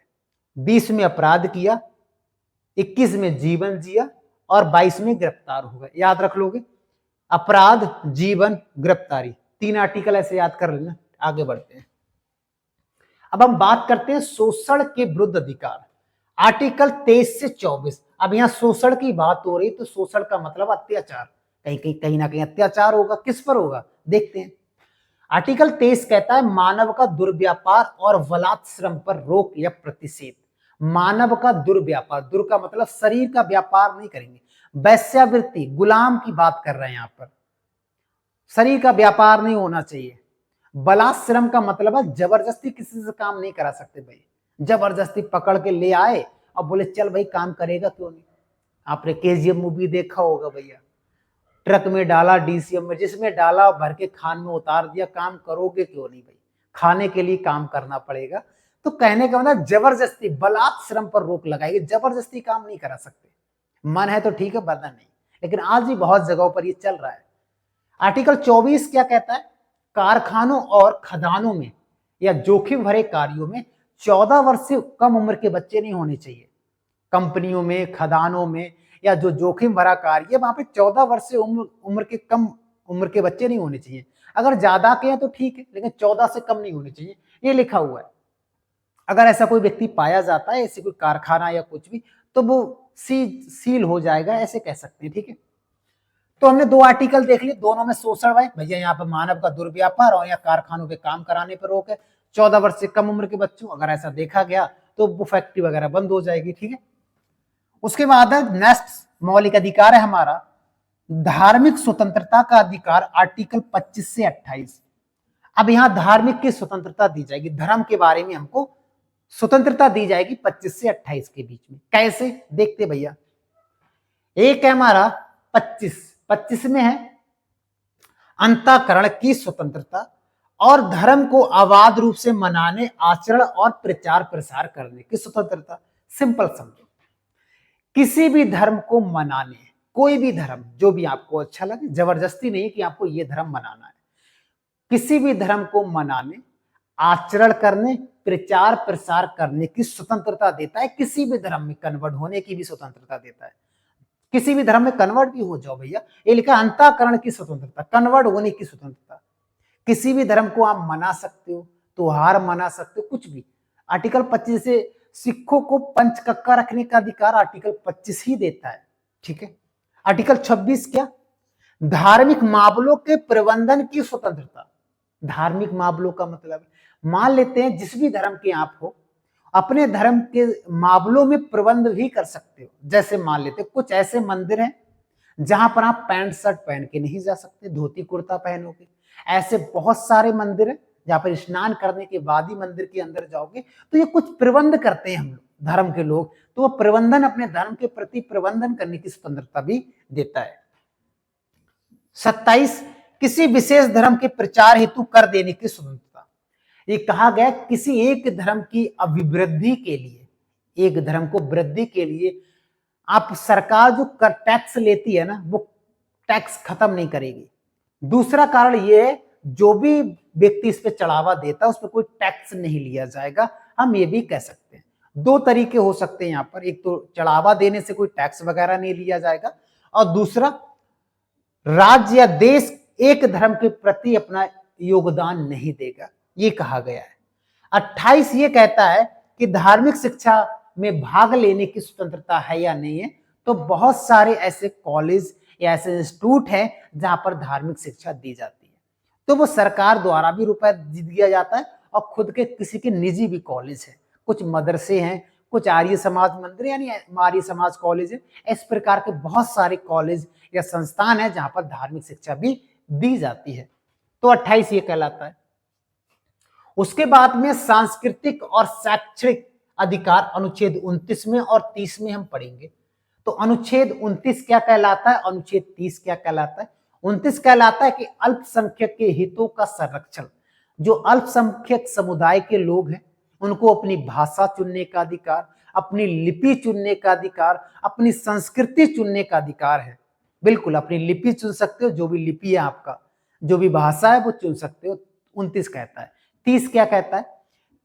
20 में अपराध किया, 21 में जीवन जिया और 22 में गिरफ्तार हो गए। याद रख लोगे, अपराध, जीवन, गिरफ्तारी, 3 आर्टिकल ऐसे याद कर लेना। आगे बढ़ते हैं, अब हम बात करते हैं शोषण के विरुद्ध अधिकार, आर्टिकल 23 से 24। अब यहाँ शोषण की बात हो रही, तो शोषण का मतलब अत्याचार, कहीं ना कहीं अत्याचार होगा, किस पर होगा देखते हैं। आर्टिकल 23 कहता है मानव का दुर्व्यापार और बलात्श्रम पर रोक या प्रतिषेध। मानव का दुर्व्यापार, दुर का मतलब शरीर का व्यापार नहीं करेंगे, वैश्यावृत्ति, गुलाम की बात कर रहे हैं यहाँ पर, शरीर का व्यापार नहीं होना चाहिए। बलात्श्रम का मतलब है जबरदस्ती किसी से काम नहीं करा सकते भाई, जबरदस्ती पकड़ के ले आए और बोले चल भाई काम करेगा क्यों नहीं। आपने केजीएफ मूवी देखा होगा भैया, ट्रक में डाला डीसीएम में, जिसमें डाला भर के खान में उतार दिया, काम करोगे क्यों नहीं भाई, खाने के लिए काम करना पड़ेगा। तो कहने का मतलब जबरदस्ती, बलात्श्रम पर रोक लगाएगी, जबरदस्ती काम नहीं करा सकते, मन है तो ठीक है वरना नहीं। लेकिन आज भी बहुत जगहों पर ये चल रहा है। आर्टिकल 24 क्या कहता है? कारखानों और खदानों में या जोखिम भरे कार्यों में 14 वर्ष से कम उम्र के बच्चे नहीं होने चाहिए। कंपनियों में, खदानों में या जो जोखिम भरा कार्य, वहां पे 14 वर्ष से उम्र के कम उम्र के बच्चे नहीं होने चाहिए। अगर ज्यादा के हैं तो ठीक है, लेकिन 14 से कम नहीं होने चाहिए, ये लिखा हुआ है। अगर ऐसा कोई व्यक्ति पाया जाता है, ऐसे कोई कारखाना या कुछ भी, तो वो सील हो जाएगा, ऐसे कह सकते हैं, ठीक है। तो हमने 2 आर्टिकल देख लिए, दोनों में शोषण है भैया, यहाँ पे मानव का दुर्व्यापार और यहाँ कारखानों पे काम कराने पर रोक है, 14 वर्ष से कम उम्र के बच्चों, अगर ऐसा देखा गया तो वो फैक्ट्री वगैरह बंद हो जाएगी, ठीक है। उसके बाद नेक्स्ट मौलिक अधिकार है हमारा धार्मिक स्वतंत्रता का अधिकार, आर्टिकल 25 से 28। अब यहाँ धार्मिक की स्वतंत्रता दी जाएगी, धर्म के बारे में हमको स्वतंत्रता दी जाएगी 25 से 28 के बीच में। कैसे देखते भैया, एक है हमारा 25 में है अंतःकरण की स्वतंत्रता और धर्म को अबाध रूप से मनाने, आचरण और प्रचार प्रसार करने की स्वतंत्रता। सिंपल समझो, किसी भी धर्म को मनाने, कोई भी धर्म जो भी आपको अच्छा लगे, जबरदस्ती नहीं कि आपको ये धर्म मनाना है, किसी भी धर्म को मनाने, आचरण करने, प्रचार प्रसार करने की स्वतंत्रता देता है। किसी भी धर्म में कन्वर्ट होने की भी स्वतंत्रता देता है, किसी भी धर्म में कन्वर्ट भी हो जाओ भैया, ये लिखा अंतःकरण की स्वतंत्रता, कन्वर्ट होने की स्वतंत्रता। किसी भी धर्म को आप मना सकते हो, त्योहार मना सकते हो, कुछ भी। आर्टिकल 25 से सिखों को पंचकक्का रखने का अधिकार आर्टिकल 25 ही देता है, ठीक है। आर्टिकल 26 क्या? धार्मिक मामलों के प्रबंधन की स्वतंत्रता। धार्मिक मामलों का मतलब, मान लेते हैं जिस भी धर्म के आप हो, अपने धर्म के मामलों में प्रबंध भी कर सकते हो। जैसे मान लेते कुछ ऐसे मंदिर हैं जहां पर आप पैंट शर्ट पहन के नहीं जा सकते, धोती कुर्ता पहनोगे। ऐसे बहुत सारे मंदिर है जहां पर स्नान करने के बाद ही मंदिर के अंदर जाओगे। तो ये कुछ प्रबंध करते हैं हम लोग धर्म के लोग, तो वो प्रबंधन अपने धर्म के प्रति प्रबंधन करने की स्वतंत्रता भी देता है। 27 किसी विशेष धर्म के प्रचार हेतु कर देने की स्वतंत्रता। ये कहा गया किसी एक धर्म की अभिवृद्धि के लिए, एक धर्म को वृद्धि के लिए आप सरकार जो कर टैक्स लेती है ना, वो टैक्स खत्म नहीं करेगी। दूसरा कारण ये है, जो भी व्यक्ति इस पे चढ़ावा देता है उस पर कोई टैक्स नहीं लिया जाएगा। हम ये भी कह सकते हैं, दो तरीके हो सकते हैं यहाँ पर, एक तो चढ़ावा देने से कोई टैक्स वगैरह नहीं लिया जाएगा, और दूसरा राज्य या देश एक धर्म के प्रति अपना योगदान नहीं देगा, ये कहा गया है। 28 ये कहता है कि धार्मिक शिक्षा में भाग लेने की स्वतंत्रता है या नहीं है। तो बहुत सारे ऐसे कॉलेज या ऐसे इंस्टीट्यूट हैं जहां पर धार्मिक शिक्षा दी जाती है, तो वो सरकार द्वारा भी रुपए दिया जाता है, और खुद के किसी के निजी भी कॉलेज है, कुछ मदरसे हैं, कुछ आर्य समाज मंदिर यानी आर्य समाज कॉलेज है। इस प्रकार के बहुत सारे कॉलेज या संस्थान है जहां पर धार्मिक शिक्षा भी दी जाती है। तो 28 ये कहलाता है। उसके बाद में सांस्कृतिक और शैक्षणिक अधिकार अनुच्छेद 29 में और 30 में हम पढ़ेंगे। तो अनुच्छेद 29 क्या कहलाता है, अनुच्छेद 30 क्या कहलाता है। 29 कहलाता है कि अल्पसंख्यक के हितों का संरक्षण। जो अल्पसंख्यक समुदाय के लोग हैं उनको अपनी भाषा चुनने का अधिकार, अपनी लिपि चुनने का अधिकार, अपनी संस्कृति चुनने का अधिकार है। बिल्कुल अपनी लिपि चुन सकते हो, जो भी लिपि है आपका, जो भी भाषा है वो चुन सकते हो। 29 कहता है। 30 क्या कहता है,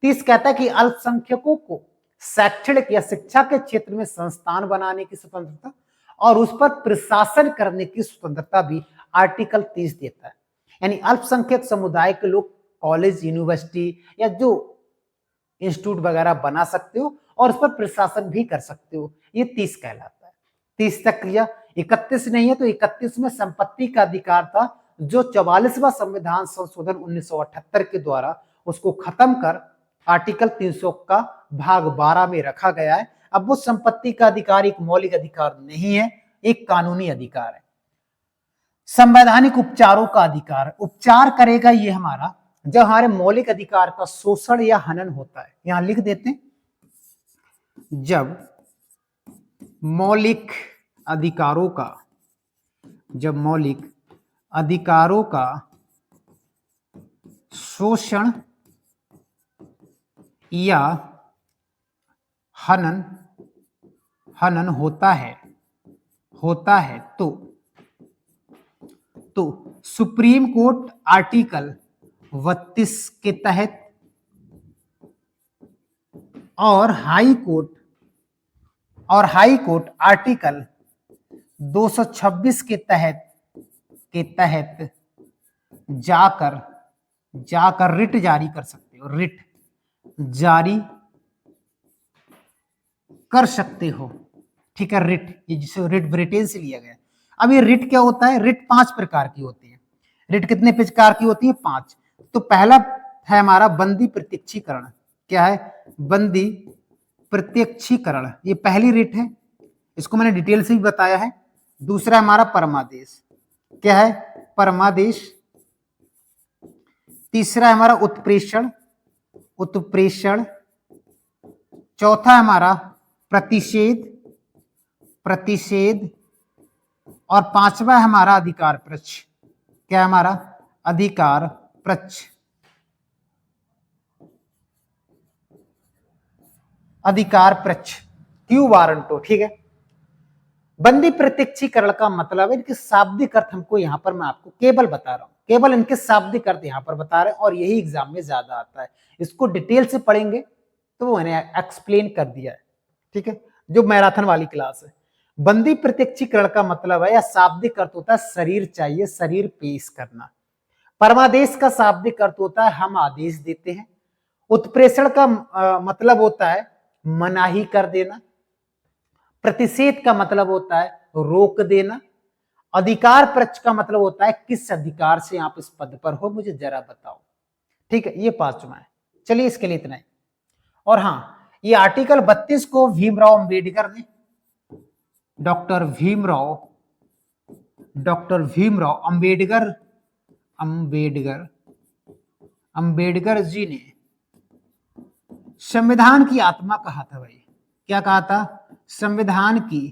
30 कहता है कि अल्पसंख्यकों को शैक्षणिक या शिक्षा के क्षेत्र में संस्थान बनाने की स्वतंत्रता और उस पर प्रशासन करने की स्वतंत्रता भी आर्टिकल 30 देता है। यानी अल्पसंख्यक समुदाय के लोग कॉलेज, यूनिवर्सिटी या जो इंस्टीट्यूट वगैरह बना सकते हो और उस पर प्रशासन भी कर सकते हो। ये 30 कहलाता है। 30 तक किया। 31 नहीं है तो 31 में संपत्ति का अधिकार था, जो 44वां संविधान संशोधन 1978 के द्वारा उसको खत्म कर आर्टिकल 300 का भाग 12 में रखा गया है। अब वो संपत्ति का अधिकार एक मौलिक अधिकार नहीं है, एक कानूनी अधिकार है। संवैधानिक उपचारों का अधिकार, उपचार करेगा ये हमारा जब हमारे मौलिक अधिकार का शोषण या हनन होता है। यहां लिख देते हैं, जब मौलिक अधिकारों का शोषण या हनन होता है तो सुप्रीम कोर्ट आर्टिकल 32 के तहत और हाई कोर्ट आर्टिकल 226 के तहत जाकर रिट जारी कर सकते हो, रिट जारी कर सकते हो। ठीक है, रिट, ये जिसे रिट ब्रिटेन से लिया गया। अब ये रिट क्या होता है, रिट 5 प्रकार की होती है। रिट कितने प्रकार की होती है, 5। तो पहला है हमारा बंदी प्रत्यक्षीकरण। क्या है, बंदी प्रत्यक्षीकरण, ये पहली रिट है, इसको मैंने डिटेल से भी बताया है। दूसरा हमारा परमादेश। क्या है, परमादेश। तीसरा है हमारा उत्प्रेषण। चौथा हमारा प्रतिषेध और पांचवा हमारा अधिकार पक्ष। क्या हमारा अधिकार पक्ष, क्यू वारंटो। ठीक है, बंदी प्रत्यक्षीकरण का मतलब है, इनके शाब्दिक अर्थ हमको यहाँ पर मैं आपको केवल बता रहा हूँ, केवल इनके शाब्दिक अर्थ यहाँ पर बता रहे हैं, और यही एग्जाम में ज्यादा आता है। इसको डिटेल से पढ़ेंगे तो वो मैंने एक्सप्लेन कर दिया है। ठीक है, जो मैराथन वाली क्लास है। बंदी प्रत्यक्षीकरण का मतलब है या शाब्दिक अर्थ होता है शरीर चाहिए, शरीर पेश करना। परमादेश का शाब्दिक अर्थ होता है हम आदेश देते हैं। उत्प्रेषण का मतलब होता है मनाही कर देना। प्रतिषेध का मतलब होता है रोक देना। अधिकार पक्ष का मतलब होता है किस अधिकार से आप इस पद पर हो, मुझे जरा बताओ। ठीक है, ये 5वां है। चलिए इसके लिए इतना ही। और हाँ, ये आर्टिकल 32 को भीमराव अंबेडकर ने, डॉक्टर भीमराव डॉक्टर भीमराव अंबेडकर अंबेडकर अंबेडकर जी ने संविधान की आत्मा कहा था भाई। क्या कहा था? संविधान की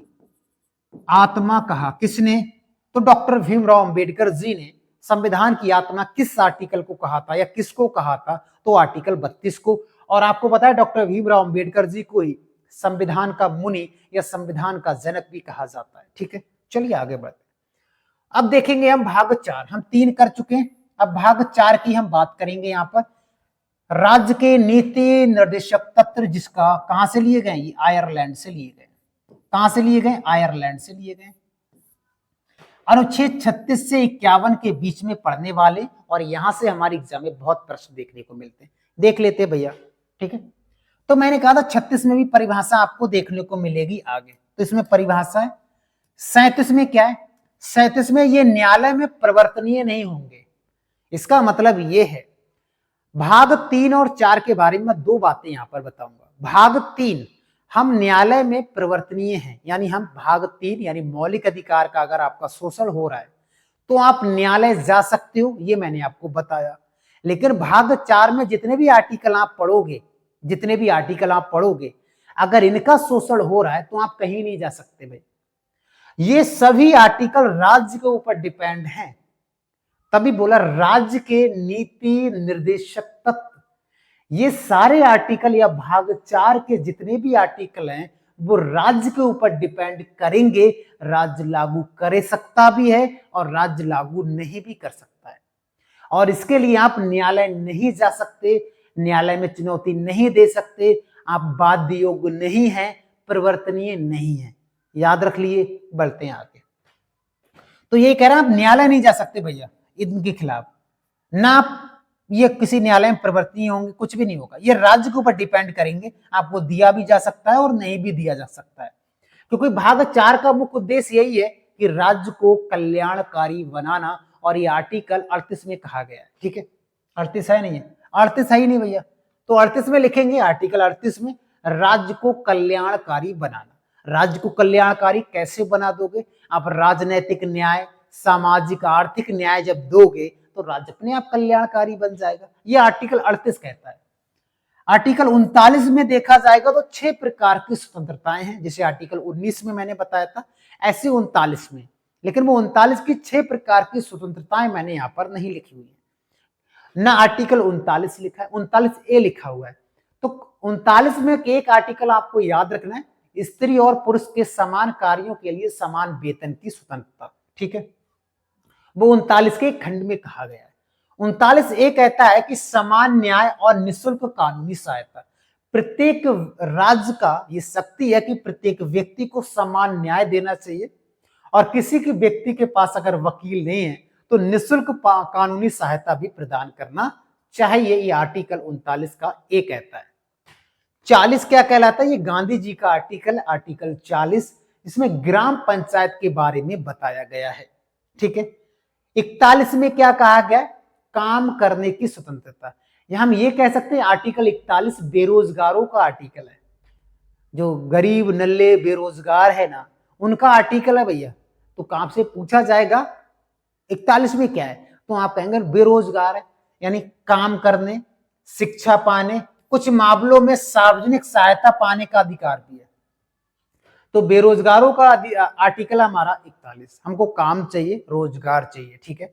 आत्मा कहा। किसने? तो डॉक्टर भीमराव अंबेडकर जी ने संविधान की आत्मा किस आर्टिकल को कहा था या किसको कहा था? तो आर्टिकल 32 को। और आपको पता है डॉक्टर भीमराव अंबेडकर जी को ही संविधान का मुनि या संविधान का जनक भी कहा जाता है। ठीक है, चलिए आगे बढ़ते। अब देखेंगे हम भाग 4, हम 3 कर चुके हैं, अब भाग 4 की हम बात करेंगे। यहाँ पर राज्य के नीति निर्देशक तंत्र, जिसका कहां से लिए गए? आयरलैंड से लिए गए। कहां से लिए गए? आयरलैंड से लिए गए। अनुच्छेद 36 से 51 के बीच में पढ़ने वाले, और यहां से हमारे एग्जाम में बहुत प्रश्न देखने को मिलते हैं, देख लेते हैं भैया। ठीक है, तो मैंने कहा था 36 में भी परिभाषा आपको देखने को मिलेगी आगे। तो इसमें परिभाषा है। 37 में क्या है? 37 में ये न्यायालय में परिवर्तनीय नहीं होंगे। इसका मतलब ये है, भाग 3 और 4 के बारे में 2 बातें यहां पर बताऊंगा। भाग 3 हम न्यायालय में परिवर्तनीय हैं, यानी हम भाग 3 यानी मौलिक अधिकार का अगर आपका शोषण हो रहा है तो आप न्यायालय जा सकते हो, ये मैंने आपको बताया। लेकिन भाग 4 में जितने भी आर्टिकल आप पढ़ोगे अगर इनका शोषण हो रहा है तो आप कहीं नहीं जा सकते भाई। ये सभी आर्टिकल राज्य के ऊपर डिपेंड हैं, तभी बोला राज्य के नीति निर्देशक तत्व। ये सारे आर्टिकल या भाग 4 के जितने भी आर्टिकल हैं वो राज्य के ऊपर डिपेंड करेंगे। राज्य लागू कर सकता भी है और राज्य लागू नहीं भी कर सकता है, और इसके लिए आप न्यायालय नहीं जा सकते, न्यायालय में चुनौती नहीं दे सकते, आप बाध्य योग्य नहीं है, परिवर्तनीय नहीं है। याद रख लिए, बढ़ते हैं आगे। तो ये कह रहा है आप न्यायालय नहीं जा सकते भैया इनके खिलाफ, ना आप ये किसी न्यायालय में परिवर्तनीय होंगे, कुछ भी नहीं होगा। ये राज्य के ऊपर डिपेंड करेंगे, आपको दिया भी जा सकता है और नहीं भी दिया जा सकता है, क्योंकि भाग 4 का मुख्य उद्देश्य यही है कि राज्य को कल्याणकारी बनाना, और ये आर्टिकल 38 में कहा गया है। ठीक है, 38 है नहीं है? 38 है ही नहीं भैया, तो 38 में लिखेंगे, आर्टिकल 38 में राज्य को कल्याणकारी बनाना। राज्य को कल्याणकारी कैसे बना दोगे? आप राजनैतिक न्याय, सामाजिक आर्थिक न्याय जब दोगे तो राज्य अपने आप कल्याणकारी बन जाएगा। ये आर्टिकल 38 कहता है। आर्टिकल 39 में देखा जाएगा तो 6 प्रकार की स्वतंत्रताएं हैं, जैसे आर्टिकल 19 में मैंने बताया था, ऐसे 39 में। लेकिन वो 39 की 6 प्रकार की स्वतंत्रताएं मैंने यहां पर नहीं लिखी हुई है, ना आर्टिकल 39 लिखा है, 39A लिखा हुआ है। तो 39 में एक आर्टिकल आपको याद रखना है, स्त्री और पुरुष के समान कार्यों के लिए समान वेतन की स्वतंत्रता। ठीक है, वो 39 के खंड में कहा गया है। 39A कहता है कि समान न्याय और निःशुल्क कानूनी सहायता। प्रत्येक राज्य का ये शक्ति है कि प्रत्येक व्यक्ति को समान न्याय देना चाहिए, और किसी के व्यक्ति के पास अगर वकील नहीं है तो निःशुल्क कानूनी सहायता भी प्रदान करना चाहिए। ये आर्टिकल 39 का ए कहता है। 40 क्या कहलाता है? ये गांधी जी का आर्टिकल, आर्टिकल 40, इसमें ग्राम पंचायत के बारे में बताया गया है। ठीक है, 41 में क्या कहा गया? काम करने की स्वतंत्रता। यहां हम ये कह सकते हैं आर्टिकल 41 बेरोजगारों का आर्टिकल है, जो गरीब नल्ले बेरोजगार है ना, उनका आर्टिकल है भैया। तो काम से पूछा जाएगा 41 में क्या है, तो आप कहेंगे बेरोजगार है, यानी काम करने, शिक्षा पाने, कुछ मामलों में सार्वजनिक सहायता पाने का अधिकार भी है। तो बेरोजगारों का आर्टिकल हमारा 41, हमको काम चाहिए, रोजगार चाहिए। ठीक है,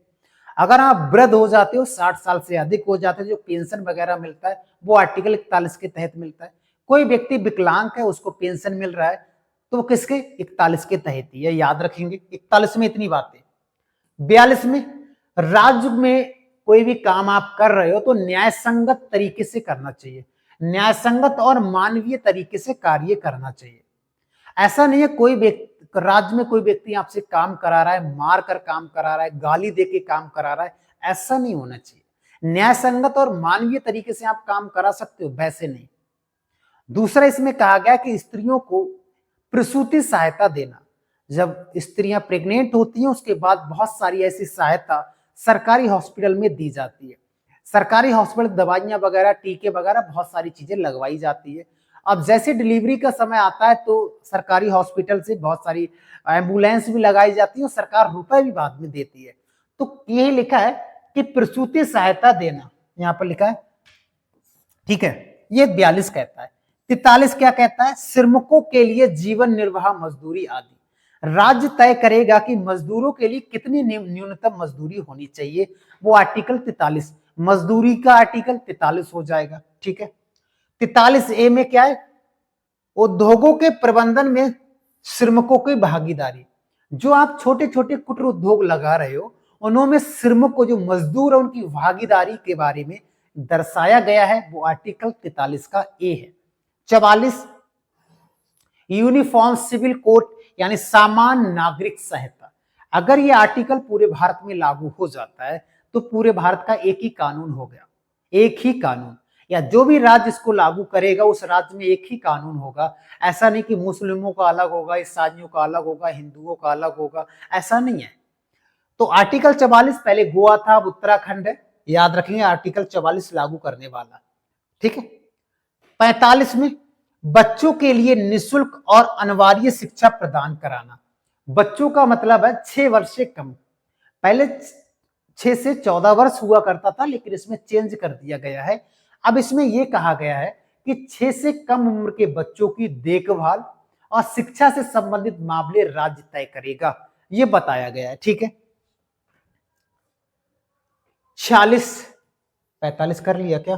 अगर आप वृद्ध हो जाते हो, 60 साल से अधिक हो जाते हो, जो पेंशन वगैरह मिलता है वो आर्टिकल 41 के तहत मिलता है। कोई व्यक्ति विकलांग है, उसको पेंशन मिल रहा है, तो वो किसके? 41 के तहत ही है, याद रखेंगे। 41 में इतनी बातें। 42 में राज्य में कोई भी काम आप कर रहे हो तो न्याय संगत तरीके से करना चाहिए, न्याय संगत और मानवीय तरीके से कार्य करना चाहिए। ऐसा नहीं है कोई व्यक्ति राज्य में कोई व्यक्ति आपसे काम करा रहा है, मार कर काम करा रहा है, गाली दे के काम करा रहा है, ऐसा नहीं होना चाहिए। न्याय संगत और मानवीय तरीके से आप काम करा सकते हो, वैसे नहीं। दूसरा इसमें कहा गया कि स्त्रियों को प्रसूति सहायता देना। जब स्त्रियां प्रेग्नेंट होती हैं उसके बाद बहुत सारी ऐसी सहायता सरकारी हॉस्पिटल में दी जाती है। सरकारी हॉस्पिटल दवाइयां वगैरह, टीके वगैरह, बहुत सारी चीजें लगवाई जाती है। अब जैसे डिलीवरी का समय आता है तो सरकारी हॉस्पिटल से बहुत सारी एम्बुलेंस भी लगाई जाती है और सरकार रुपए भी बाद में देती है। तो यही लिखा है कि प्रसूति सहायता देना, यहाँ पर लिखा है, ठीक है। ये 42 कहता है। 43 क्या कहता है, श्रमिकों के लिए जीवन निर्वाह मजदूरी आदि। राज्य तय करेगा कि मजदूरों के लिए कितनी न्यूनतम मजदूरी होनी चाहिए, वो आर्टिकल 43 मजदूरी का आर्टिकल 43 हो जाएगा, ठीक है। 43 ए में क्या है, उद्योगों के प्रबंधन में श्रमिकों की भागीदारी। जो आप छोटे छोटे कुटीर उद्योग लगा रहे हो उनमें श्रमिक को, जो मजदूर है, उनकी भागीदारी के बारे में दर्शाया गया है, वो आर्टिकल 43 का ए है। 44 यूनिफॉर्म सिविल कोड यानी सामान्य नागरिक संहिता। अगर ये आर्टिकल पूरे भारत में लागू हो जाता है तो पूरे भारत का एक ही कानून हो गया, एक ही कानून, या जो भी राज्य इसको लागू करेगा उस राज्य में एक ही कानून होगा। ऐसा नहीं कि मुस्लिमों का अलग होगा, ईसाइयों का अलग होगा, हिंदुओं का अलग होगा, ऐसा नहीं है। तो आर्टिकल 44 पहले गोवा था, अब उत्तराखंड है, याद रखेंगे आर्टिकल 44 लागू करने वाला, ठीक है। 45 में बच्चों के लिए निःशुल्क और अनिवार्य शिक्षा प्रदान कराना। बच्चों का मतलब है 6 वर्ष से कम, पहले 6 से 14 वर्ष हुआ करता था, लेकिन इसमें चेंज कर दिया गया है। अब इसमें यह कहा गया है कि 6 से कम उम्र के बच्चों की देखभाल और शिक्षा से संबंधित मामले राज्य तय करेगा, यह बताया गया है, ठीक है। 46 45 कर लिया क्या,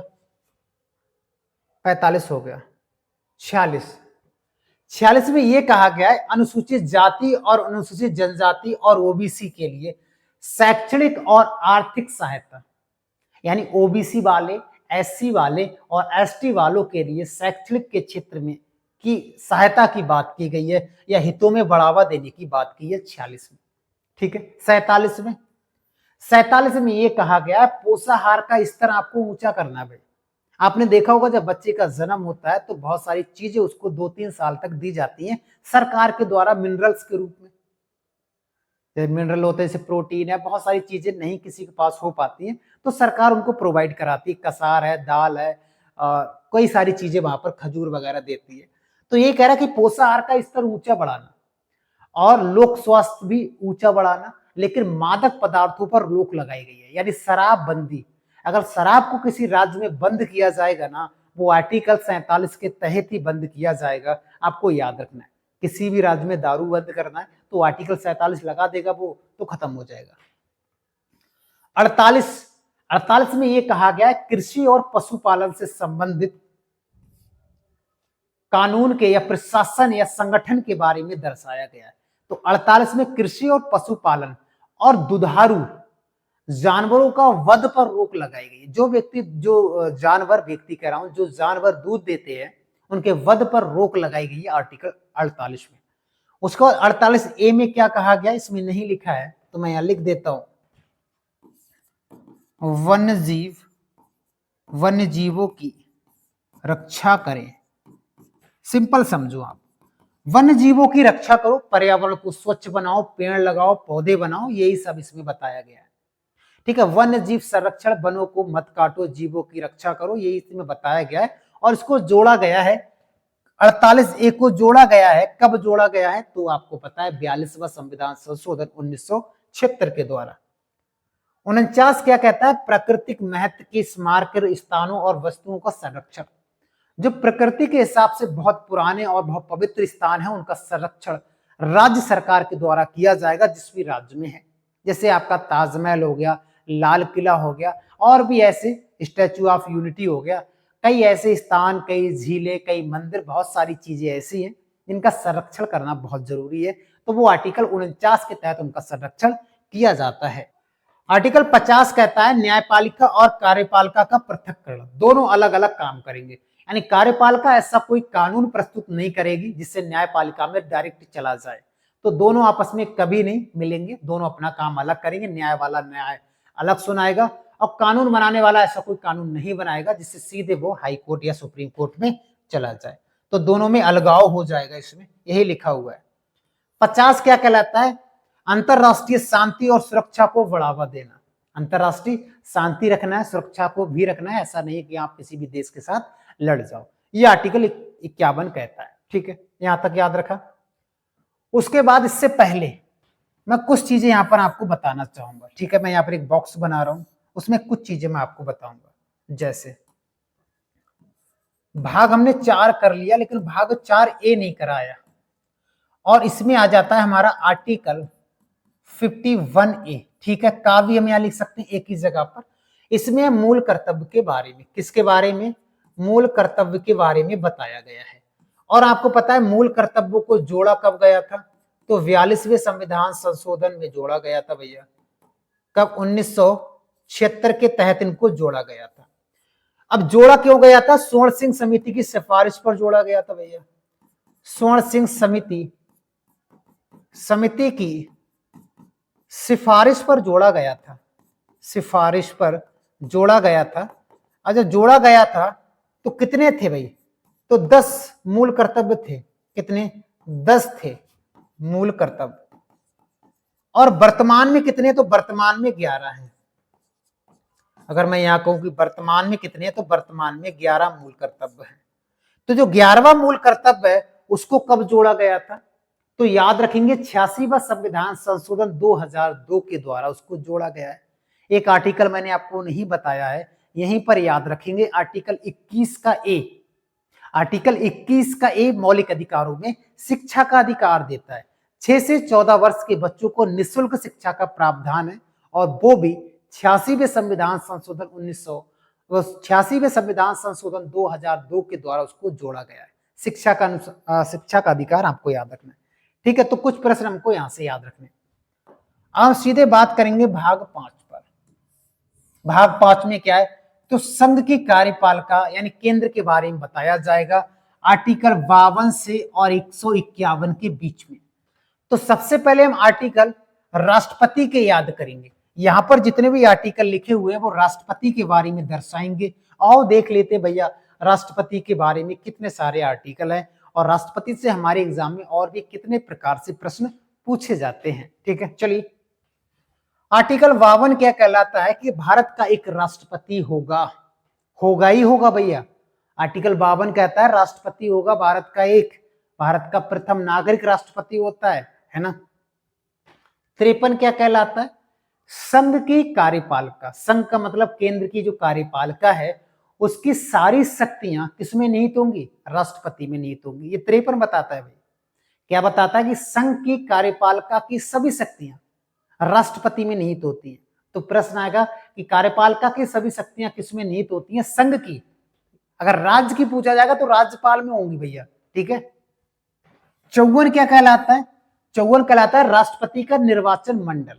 45 हो गया। 46 में यह कहा गया है अनुसूचित जाति और अनुसूचित जनजाति और ओबीसी के लिए शैक्षणिक और आर्थिक सहायता, यानी ओबीसी वाले, एससी वाले और एसटी वालों के लिए शैक्षणिक के क्षेत्र में की सहायता की बात की गई है, या हितों में बढ़ावा देने की बात की है 46 में, ठीक है। 47 में यह कहा गया है पोषाहार का स्तर आपको ऊंचा करना है। आपने देखा होगा जब बच्चे का जन्म होता है तो बहुत सारी चीजें उसको 2-3 साल तक दी जाती हैं सरकार के द्वारा मिनरल्स के रूप में। मिनरल होते हैं जैसे प्रोटीन है, बहुत सारी चीजें नहीं किसी के पास हो पाती हैं तो सरकार उनको प्रोवाइड कराती है, कसार है, दाल है, कई सारी चीजें वहां पर, खजूर वगैरह देती है। तो ये कह रहा है कि पोषाहार का स्तर ऊंचा बढ़ाना और लोक स्वास्थ्य भी ऊंचा बढ़ाना, लेकिन मादक पदार्थों पर रोक लगाई गई है, यानी शराब बंदी। अगर शराब को किसी राज्य में बंद किया जाएगा ना, वो आर्टिकल 47 के तहत ही बंद किया जाएगा, आपको याद रखना है। किसी भी राज्य में दारू बंद करना है तो आर्टिकल 47 लगा देगा, वो तो खत्म हो जाएगा। 48 में यह कहा गया है कृषि और पशुपालन से संबंधित कानून के या प्रशासन या संगठन के बारे में दर्शाया गया है। तो 48 में कृषि और पशुपालन और दुधारू जानवरों का वध पर रोक लगाई गई। जो जानवर जो जानवर दूध देते हैं उनके वध पर रोक लगाई गई है आर्टिकल 48 में। उसका 48 ए में क्या कहा गया, इसमें नहीं लिखा है तो मैं यहां लिख देता हूं, वन्य जीवों की रक्षा करें। सिंपल समझो आप, वन्य जीवों की रक्षा करो, पर्यावरण को स्वच्छ बनाओ, पेड़ लगाओ, पौधे बनाओ, यही सब इसमें बताया गया है, ठीक है। वन्य जीव संरक्षण, वनों को मत काटो, जीवों की रक्षा करो, यही इसमें बताया गया है। और इसको जोड़ा गया है 48 ए को जोड़ा गया है, कब जोड़ा गया है तो आपको पता है 42वां संविधान संशोधन 1976 के द्वारा। 49 क्या कहता है, प्राकृतिक महत्व के स्मारक स्थानों और वस्तुओं का संरक्षण। जो प्रकृति के हिसाब से बहुत पुराने और बहुत पवित्र स्थान है उनका संरक्षण राज्य सरकार के द्वारा किया जाएगा, जिस भी राज्य में है। जैसे आपका ताजमहल हो गया, लाल किला हो गया, और भी ऐसे स्टैचू ऑफ यूनिटी हो गया, कई ऐसे स्थान, कई झीलें, कई मंदिर, बहुत सारी चीजें ऐसी हैं जिनका संरक्षण करना बहुत जरूरी है। तो वो आर्टिकल 49 के तहत उनका संरक्षण किया जाता है। आर्टिकल 50 कहता है न्यायपालिका और कार्यपालिका का पृथक्करण, दोनों अलग अलग काम करेंगे। यानी कार्यपालिका ऐसा कोई कानून प्रस्तुत नहीं करेगी जिससे न्यायपालिका में डायरेक्ट चला जाए, तो दोनों आपस में कभी नहीं मिलेंगे, दोनों अपना काम अलग करेंगे। न्याय वाला न्याय अलग सुनाएगा और कानून बनाने वाला ऐसा कोई कानून नहीं बनाएगा जिससे सीधे वो हाई कोर्ट या सुप्रीम कोर्ट में चला जाए, तो दोनों में अलगाव हो जाएगा, इसमें यही लिखा हुआ है। 50 क्या कहलाता है, अंतरराष्ट्रीय शांति और सुरक्षा को बढ़ावा देना। अंतरराष्ट्रीय शांति रखना है, सुरक्षा को भी रखना है, ऐसा नहीं कि आप किसी भी देश के साथ लड़ जाओ। ये आर्टिकल 51 कहता है। ठीक है, यहां तक याद रखा। उसके बाद इससे पहले मैं कुछ चीजें यहां पर आपको बताना चाहूंगा। ठीक है, मैं यहां पर एक बॉक्स बना रहा हूं, उसमें कुछ चीजें मैं आपको बताऊंगा। जैसे भाग हमने 4 कर लिया, लेकिन भाग 4A नहीं कराया, और इसमें आ जाता है हमारा आर्टिकल 51A। ठीक है, का भी हम यहां लिख सकते हैं एक ही जगह पर। इसमें मूल कर्तव्य के बारे में, किसके बारे में? मूल कर्तव्य के बारे में बताया गया है। और आपको पता है मूल कर्तव्यों को जोड़ा कब गया था? तो 42वें संविधान संशोधन में जोड़ा गया था भैया। कब? 1976 के तहत इनको जोड़ा गया था। अब जोड़ा क्यों गया था? स्वर्ण सिंह समिति की सिफारिश पर जोड़ा गया था भैया। स्वर्ण सिंह समिति की सिफारिश पर जोड़ा गया था, सिफारिश पर जोड़ा गया था। अच्छा, जोड़ा गया था तो कितने थे भाई? तो 10 मूल कर्तव्य थे। कितने? 10 थे मूल कर्तव्य। और वर्तमान में कितने? तो वर्तमान में 11 हैं। अगर मैं यहां कहूं कि वर्तमान में कितने हैं, तो वर्तमान में 11 मूल कर्तव्य हैं। तो जो 11वां मूल कर्तव्य है उसको कब जोड़ा गया था? तो याद रखेंगे 86वां संविधान संशोधन 2002 के द्वारा उसको जोड़ा गया है। एक आर्टिकल मैंने आपको नहीं बताया है, यहीं पर याद रखेंगे, आर्टिकल 21 का ए। आर्टिकल 21 का ए मौलिक अधिकारों में शिक्षा का अधिकार देता है। 6 से 14 वर्ष के बच्चों को निःशुल्क शिक्षा का प्रावधान है, और वो भी 86वें संविधान संशोधन 86वें संविधान संशोधन 2002 के द्वारा उसको जोड़ा गया है। शिक्षा का अधिकार आपको याद रखना है। ठीक है, तो कुछ प्रश्न हमको यहां से याद रखने। अब सीधे बात करेंगे भाग 5 पर। भाग 5 में क्या है? तो संघ की कार्यपालिका यानी केंद्र के बारे में बताया जाएगा, आर्टिकल 52 से और 151 के बीच में। तो सबसे पहले हम आर्टिकल राष्ट्रपति के याद करेंगे। यहां पर जितने भी आर्टिकल लिखे हुए हैं वो राष्ट्रपति के बारे में दर्शाएंगे। आओ देख लेते भैया राष्ट्रपति के बारे में कितने सारे आर्टिकल हैं, और राष्ट्रपति से हमारे एग्जाम में और भी कितने प्रकार से प्रश्न पूछे जाते हैं। ठीक है, चलिए। आर्टिकल 52 क्या कहलाता है? कि भारत का एक राष्ट्रपति होगा, होगा ही होगा भैया। आर्टिकल 52 कहता है राष्ट्रपति होगा भारत का एक, भारत का प्रथम नागरिक राष्ट्रपति होता है ना। 53 क्या कहलाता है? संघ की कार्यपालिका। संघ का मतलब केंद्र की जो कार्यपालिका है उसकी सारी शक्तियां किसमें निहित होंगी? राष्ट्रपति में निहित होंगी। ये 53 बताता है भाई। क्या बताता है? कि संघ की कार्यपालिका की सभी शक्तियां राष्ट्रपति में निहित होती है। तो प्रश्न आएगा कि कार्यपालिका की सभी शक्तियां किसमें निहित होती हैं? संघ की। अगर राज्य की पूछा जाएगा तो राज्यपाल में होंगी भैया। ठीक है। 54 क्या कहलाता है? 54 कहलाता है राष्ट्रपति का निर्वाचन मंडल।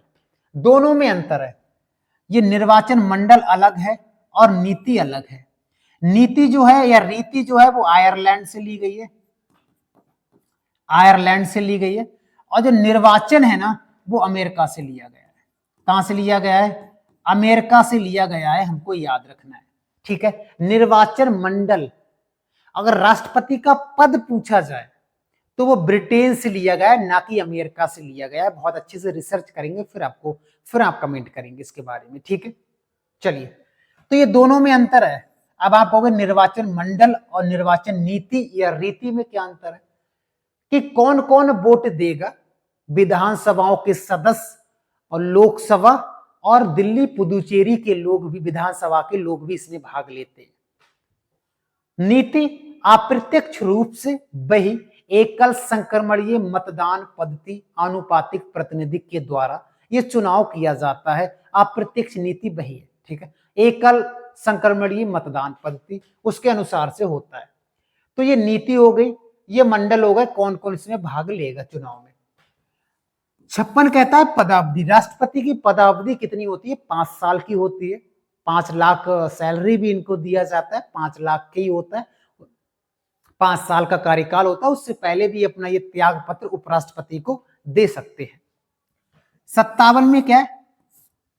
दोनों में अंतर है, ये निर्वाचन मंडल अलग है और नीति अलग है। नीति जो है या रीति जो है वो आयरलैंड से ली गई है, आयरलैंड से ली गई है। और जो निर्वाचन है ना वो अमेरिका से लिया गया है। कहां से लिया गया है? अमेरिका से लिया गया है, हमको याद रखना है। ठीक है, निर्वाचन मंडल। अगर राष्ट्रपति का पद पूछा जाए तो वो ब्रिटेन से लिया गया है, ना कि अमेरिका से लिया गया है। बहुत अच्छे से रिसर्च करेंगे, फिर आप कमेंट करेंगे इसके बारे में। ठीक है, चलिए। तो ये दोनों में अंतर है। अब आप कहोगे निर्वाचन मंडल और निर्वाचन नीति या रीति में क्या अंतर है? कि कौन कौन वोट देगा? विधानसभाओं के सदस्य और लोकसभा और दिल्ली पुदुचेरी के लोग भी, विधानसभा के लोग भी इसमें भाग लेते हैं। नीति अप्रत्यक्ष रूप से वही एकल संक्रमणीय मतदान पद्धति आनुपातिक प्रतिनिधित्व के द्वारा ये चुनाव किया जाता है। अप्रत्यक्ष नीति वही है। ठीक है, एकल संक्रमणीय मतदान पद्धति उसके अनुसार से होता है। तो ये नीति हो गई, ये मंडल हो गए, कौन कौन इसमें भाग लेगा चुनाव में। 56 कहता है पदावधि। राष्ट्रपति की पदावधि कितनी होती है? 5 साल की होती है। 5 लाख सैलरी भी इनको दिया जाता है, 5 लाख के ही होता है। 5 साल का कार्यकाल होता है, उससे पहले भी अपना ये त्याग पत्र उपराष्ट्रपति को दे सकते हैं। 57 में क्या है?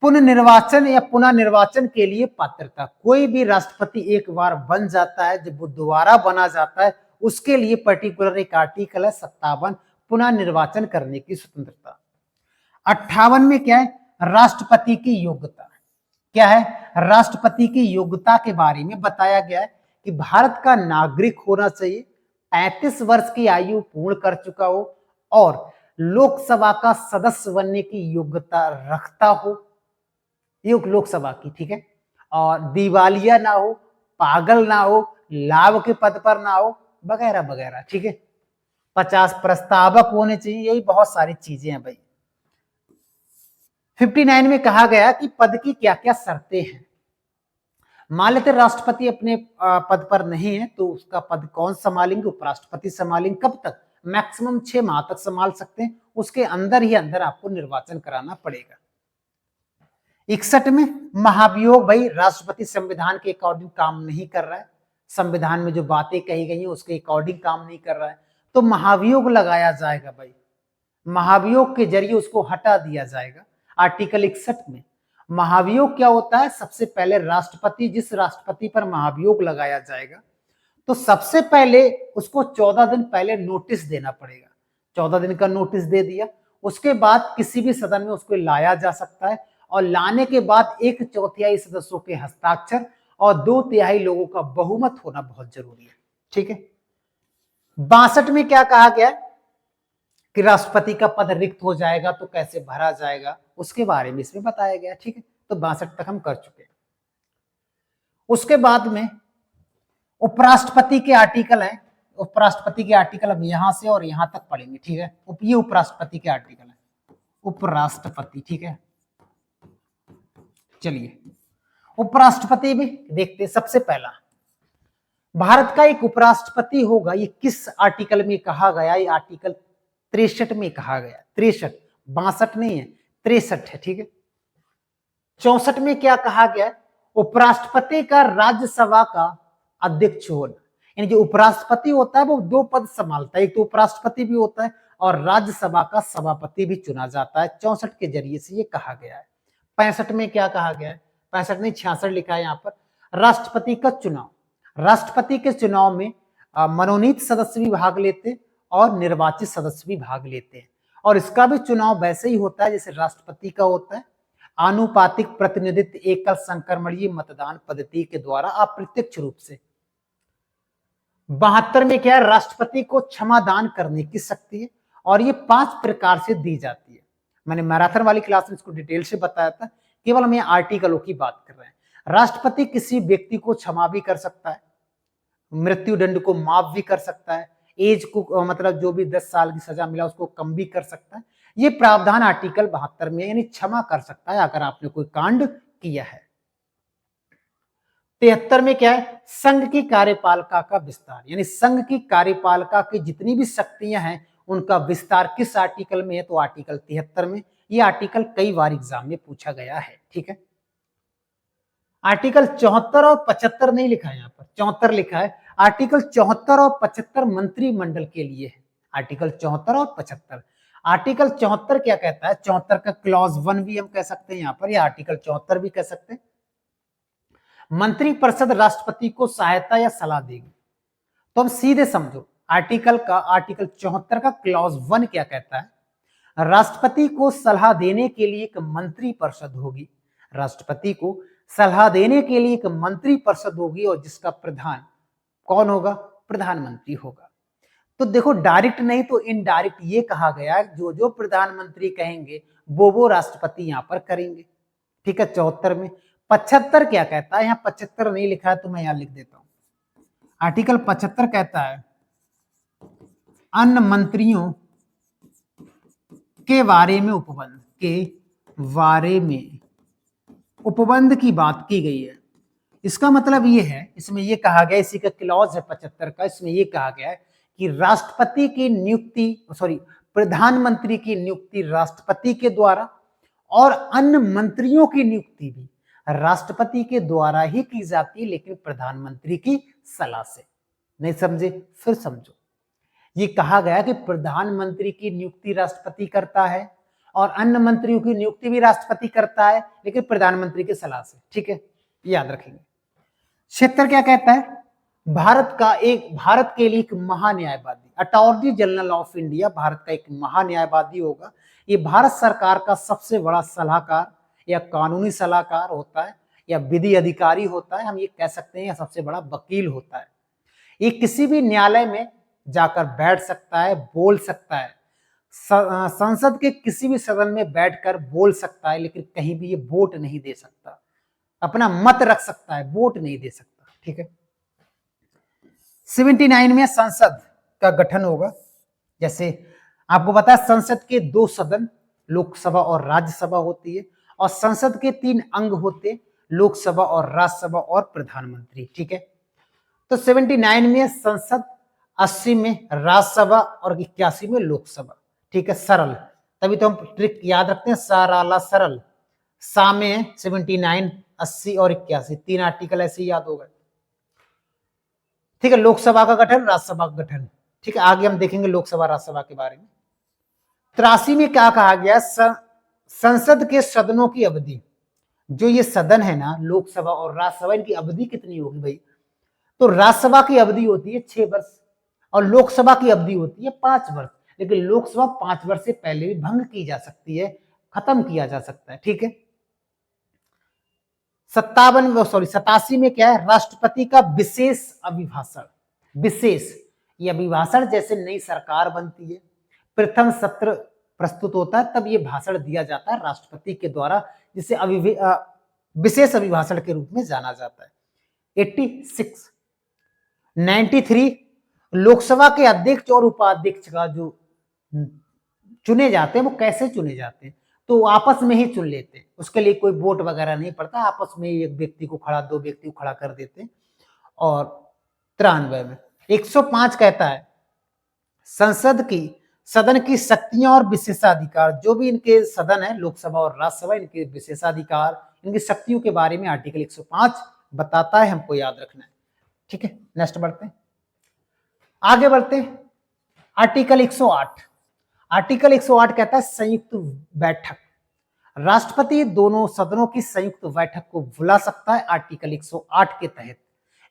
पुनर्निर्वाचन या पुनः निर्वाचन के लिए पात्रता। कोई भी राष्ट्रपति एक बार बन जाता है, जब वो दोबारा बना जाता है उसके लिए पर्टिकुलर एक आर्टिकल है 57, पुनः निर्वाचन करने की स्वतंत्रता। 58 में क्या है? राष्ट्रपति की योग्यता। क्या है? राष्ट्रपति की योग्यता के बारे में बताया गया है कि भारत का नागरिक होना चाहिए, 35 वर्ष की आयु पूर्ण कर चुका हो और लोकसभा का सदस्य बनने की योग्यता रखता हो, लोकसभा की, ठीक है, और दिवालिया ना हो, पागल ना हो, लाभ के पद पर ना हो, वगैरह वगैरह, ठीक है। 50 प्रस्तावक होने चाहिए, यही बहुत सारी चीजें हैं भाई। 59 में कहा गया कि पद की क्या क्या शर्तें हैं। मान लेते राष्ट्रपति अपने पद पर नहीं है तो उसका पद कौन संभालेंगे? उपराष्ट्रपति संभालेंगे। कब तक? मैक्सिमम 6 माह तक संभाल सकते हैं, उसके अंदर ही अंदर आपको निर्वाचन कराना पड़ेगा। 61 में महाभियोग, भाई राष्ट्रपति संविधान के अकॉर्डिंग काम नहीं कर रहा है, संविधान में जो बातें कही गई हैं उसके अकॉर्डिंग काम नहीं कर रहा है, तो महाभियोग लगाया जाएगा भाई। महाभियोग के जरिए उसको हटा दिया जाएगा। आर्टिकल 61 में महाभियोग क्या होता है? सबसे पहले राष्ट्रपति, जिस राष्ट्रपति पर महाभियोग लगाया जाएगा तो सबसे पहले उसको 14 दिन पहले नोटिस देना पड़ेगा। 14 दिन का नोटिस दे दिया, उसके बाद किसी भी सदन में उसको लाया जा सकता है और लाने के बाद 1/4 सदस्यों के हस्ताक्षर और 2/3 लोगों का बहुमत होना बहुत जरूरी है, ठीक है। 62 में क्या कहा गया कि राष्ट्रपति का पद रिक्त हो जाएगा तो कैसे भरा जाएगा, उसके बारे में इसमें बताया गया, ठीक है। तो 62 तक हम कर चुके हैं। उसके बाद में उपराष्ट्रपति के आर्टिकल है, उपराष्ट्रपति के आर्टिकल अब यहां से और यहां तक पढ़ेंगे, ठीक है। ये उपराष्ट्रपति के आर्टिकल है, उपराष्ट्रपति, ठीक है। चलिए उपराष्ट्रपति भी देखते। सबसे पहला भारत का एक उपराष्ट्रपति होगा, ये किस आर्टिकल में कहा गया? ये आर्टिकल 63 में कहा गया। 63, 62 नहीं है, 63 है, ठीक है। 64 में क्या कहा गया? उपराष्ट्रपति का राज्यसभा का अध्यक्ष होना, यानी जो उपराष्ट्रपति होता है वो 2 पद संभालता है, एक तो उपराष्ट्रपति भी होता है और राज्यसभा का सभापति भी चुना जाता है। 64 के जरिए से ये कहा गया है। 65 में क्या कहा गया है? 65 नहीं, 66 लिखा है यहाँ पर। राष्ट्रपति का चुनाव, राष्ट्रपति के चुनाव में मनोनीत सदस्य भी भाग लेते और निर्वाचित सदस्य भी भाग लेते हैं, और इसका भी चुनाव वैसे ही होता है जैसे राष्ट्रपति का होता है। आनुपातिक प्रतिनिधित्व एकल संक्रमणीय मतदान पद्धति के द्वारा अप्रत्यक्ष रूप से। 72 में क्या है? राष्ट्रपति को क्षमा दान करने की शक्ति है और ये 5 प्रकार से दी जाती है। मैंने मैराथन वाली क्लास में इसको डिटेल से बताया था, केवल हम यहाँ आर्टिकलों की बात कर रहे हैं। राष्ट्रपति किसी व्यक्ति को क्षमा भी कर सकता है, मृत्यु दंड को माफ भी कर सकता है, एज को मतलब जो भी 10 साल की सजा मिला उसको कम भी कर सकता है। ये प्रावधान आर्टिकल 72 में, यानी क्षमा कर सकता है अगर आपने कोई कांड किया है। 73 में क्या है? संघ की कार्यपालिका का विस्तार, यानी संघ की कार्यपालिका की जितनी भी शक्तियां हैं उनका विस्तार किस आर्टिकल में है? तो आर्टिकल 73 में। ये आर्टिकल कई बार एग्जाम में पूछा गया है, ठीक है। आर्टिकल 74 और 75 नहीं लिखा है यहाँ पर, 74 लिखा है। आर्टिकल 74 और 75 मंत्रिमंडल के लिए है। आर्टिकल 74 और 75। आर्टिकल 74 क्या कहता है? 74 का क्लॉज 1 भी हम कह सकते हैं यहाँ पर, या आर्टिकल 74 भी कह सकते हैं। मंत्रिपरिषद राष्ट्रपति को सहायता या सलाह देगी। तो हम सीधे समझो आर्टिकल 74 का क्लॉज 1 क्या कहता है? राष्ट्रपति को सलाह देने के लिए एक मंत्रिपरिषद होगी, राष्ट्रपति को सलाह देने के लिए एक मंत्रिपरिषद होगी और जिसका प्रधान कौन होगा? प्रधानमंत्री होगा। तो देखो डायरेक्ट नहीं तो इनडायरेक्ट ये कहा गया जो जो प्रधानमंत्री कहेंगे वो राष्ट्रपति यहाँ पर करेंगे, ठीक है। 74 में 75 क्या कहता है? यहाँ 75 नहीं लिखा है तो मैं यहाँ लिख देता हूं। आर्टिकल 75 कहता है अन्य मंत्रियों के बारे में उपबंध, के बारे में उपबंध की बात की गई है। इसका मतलब ये है, इसमें ये कहा गया, इसी का क्लॉज है 75 का, इसमें ये कहा गया है कि राष्ट्रपति की नियुक्ति, प्रधानमंत्री की नियुक्ति राष्ट्रपति के द्वारा और अन्य मंत्रियों की नियुक्ति भी राष्ट्रपति के द्वारा ही की जाती है, लेकिन प्रधानमंत्री की सलाह से। नहीं समझे? फिर समझो। ये कहा गया कि प्रधानमंत्री की नियुक्ति राष्ट्रपति करता है और अन्य मंत्रियों की नियुक्ति भी राष्ट्रपति करता है, लेकिन प्रधानमंत्री की सलाह से, ठीक है, याद रखेंगे। क्षेत्र क्या कहता है? भारत के लिए एक महान्यायवादी, attorney general of India Bharat का एक महान्यायवादी होगा। ये भारत सरकार का सबसे बड़ा सलाहकार या कानूनी सलाहकार होता है या विधि अधिकारी होता है, हम ये कह सकते हैं, या सबसे बड़ा वकील होता है। ये किसी भी न्यायालय में जाकर बैठ सकता है, बोल सकता है। संसद के किसी भी सदन में बैठकर बोल सकता है, लेकिन कहीं भी ये वोट नहीं दे सकता, अपना मत रख सकता है, वोट नहीं दे सकता। ठीक है। 79 में संसद का गठन होगा। जैसे आपको पता है संसद के 2 सदन, लोकसभा और राज्यसभा होती है, और संसद के 3 अंग होते, लोकसभा और राज्यसभा और प्रधानमंत्री। ठीक है। तो 79 में संसद, 80 में राज्यसभा और 81 में लोकसभा। ठीक है, सरल। तभी तो हम ट्रिक याद रखते हैं, साराला सरल। सा में 79, 80 और 81, 3 आर्टिकल ऐसे ही याद हो गए। ठीक है, लोकसभा का गठन, राज्यसभा का गठन। ठीक है, आगे हम देखेंगे लोकसभा राज्यसभा के बारे में। 83 में क्या कहा गया, संसद के सदनों की अवधि, जो ये सदन है ना, लोकसभा और राज्यसभा, इनकी अवधि कितनी होगी भाई? तो राज्यसभा की अवधि होती है 6 वर्ष और लोकसभा की अवधि होती है 5 वर्ष। लेकिन लोकसभा 5 वर्ष से पहले भी भंग की जा सकती है, खत्म किया जा सकता है। ठीक है। 87 में क्या है, राष्ट्रपति का विशेष अभिभाषण। विशेष ये अभिभाषण जैसे नई सरकार बनती है, प्रथम सत्र प्रस्तुत होता है, तब ये भाषण दिया जाता है राष्ट्रपति के द्वारा, जिसे विशेष अभिभाषण के रूप में जाना जाता है। 86, 93 लोकसभा के अध्यक्ष और उपाध्यक्ष का जो चुने जाते हैं, वो कैसे चुने जाते हैं? तो आपस में ही चुन लेते हैं, उसके लिए कोई वोट वगैरह नहीं पड़ता, आपस में एक व्यक्ति को खड़ा, 2 व्यक्ति को खड़ा कर देते हैं। और 93 में 105 कहता है सदन की शक्तियां और विशेषाधिकार, जो भी इनके सदन है, लोकसभा और राज्यसभा, इनके विशेषाधिकार, इनकी शक्तियों के बारे में आर्टिकल 105 बताता है, हमको याद रखना है। ठीक है, नेक्स्ट बढ़ते हैं, आगे बढ़ते हैं। आर्टिकल 108, आर्टिकल 108 कहता है संयुक्त बैठक, राष्ट्रपति दोनों सदनों की संयुक्त बैठक को बुला सकता है आर्टिकल 108 के तहत।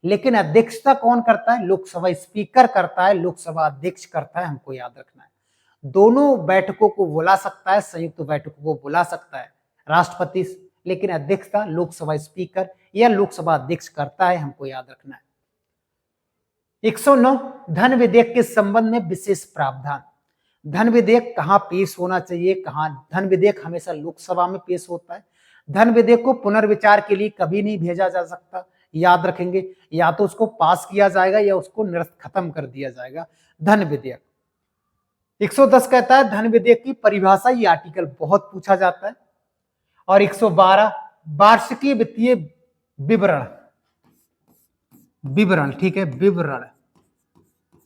लेकिन अध्यक्षता कौन करता है? लोकसभा स्पीकर करता है, लोकसभा अध्यक्ष करता है, हमको याद रखना है। दोनों बैठकों को बुला सकता है, संयुक्त बैठकों को बुला सकता है राष्ट्रपति, लेकिन अध्यक्षता लोकसभा स्पीकर या लोकसभा अध्यक्ष करता है, हमको याद रखना है। 109 धन विधेयक के संबंध में विशेष प्रावधान। धन विधेयक कहां पेश होना चाहिए, कहां? धन विधेयक हमेशा लोकसभा में पेश होता है। धन विधेयक को पुनर्विचार के लिए कभी नहीं भेजा जा सकता, याद रखेंगे, या तो उसको पास किया जाएगा या उसको निरस्त खत्म कर दिया जाएगा। धन विधेयक 110 कहता है धन विधेयक की परिभाषा, ये आर्टिकल बहुत पूछा जाता है। और 112 वार्षिकीय वित्तीय विवरण, विवरण, ठीक है, विवरण।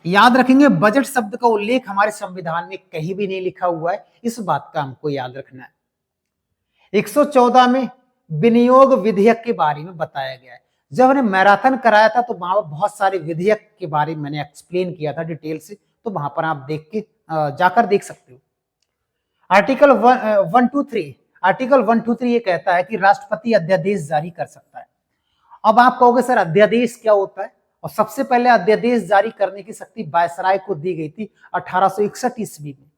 याद रखेंगे, बजट शब्द का उल्लेख हमारे संविधान में कहीं भी नहीं लिखा हुआ है, इस बात का हमको याद रखना है। 114 में विनियोग विधेयक के बारे में बताया गया है। जब हमने मैराथन कराया था तो वहां पर बहुत सारे विधेयक के बारे में मैंने एक्सप्लेन किया था डिटेल से, तो वहां पर आप देख के जाकर देख सकते हो। आर्टिकल 123, आर्टिकल 123 ये कहता है कि राष्ट्रपति अध्यादेश जारी कर सकता है। अब आप कहोगे सर अध्यादेश क्या होता है? और सबसे पहले अध्यादेश जारी करने की शक्ति वायसराय को दी गई थी 1861 ईस्वी में।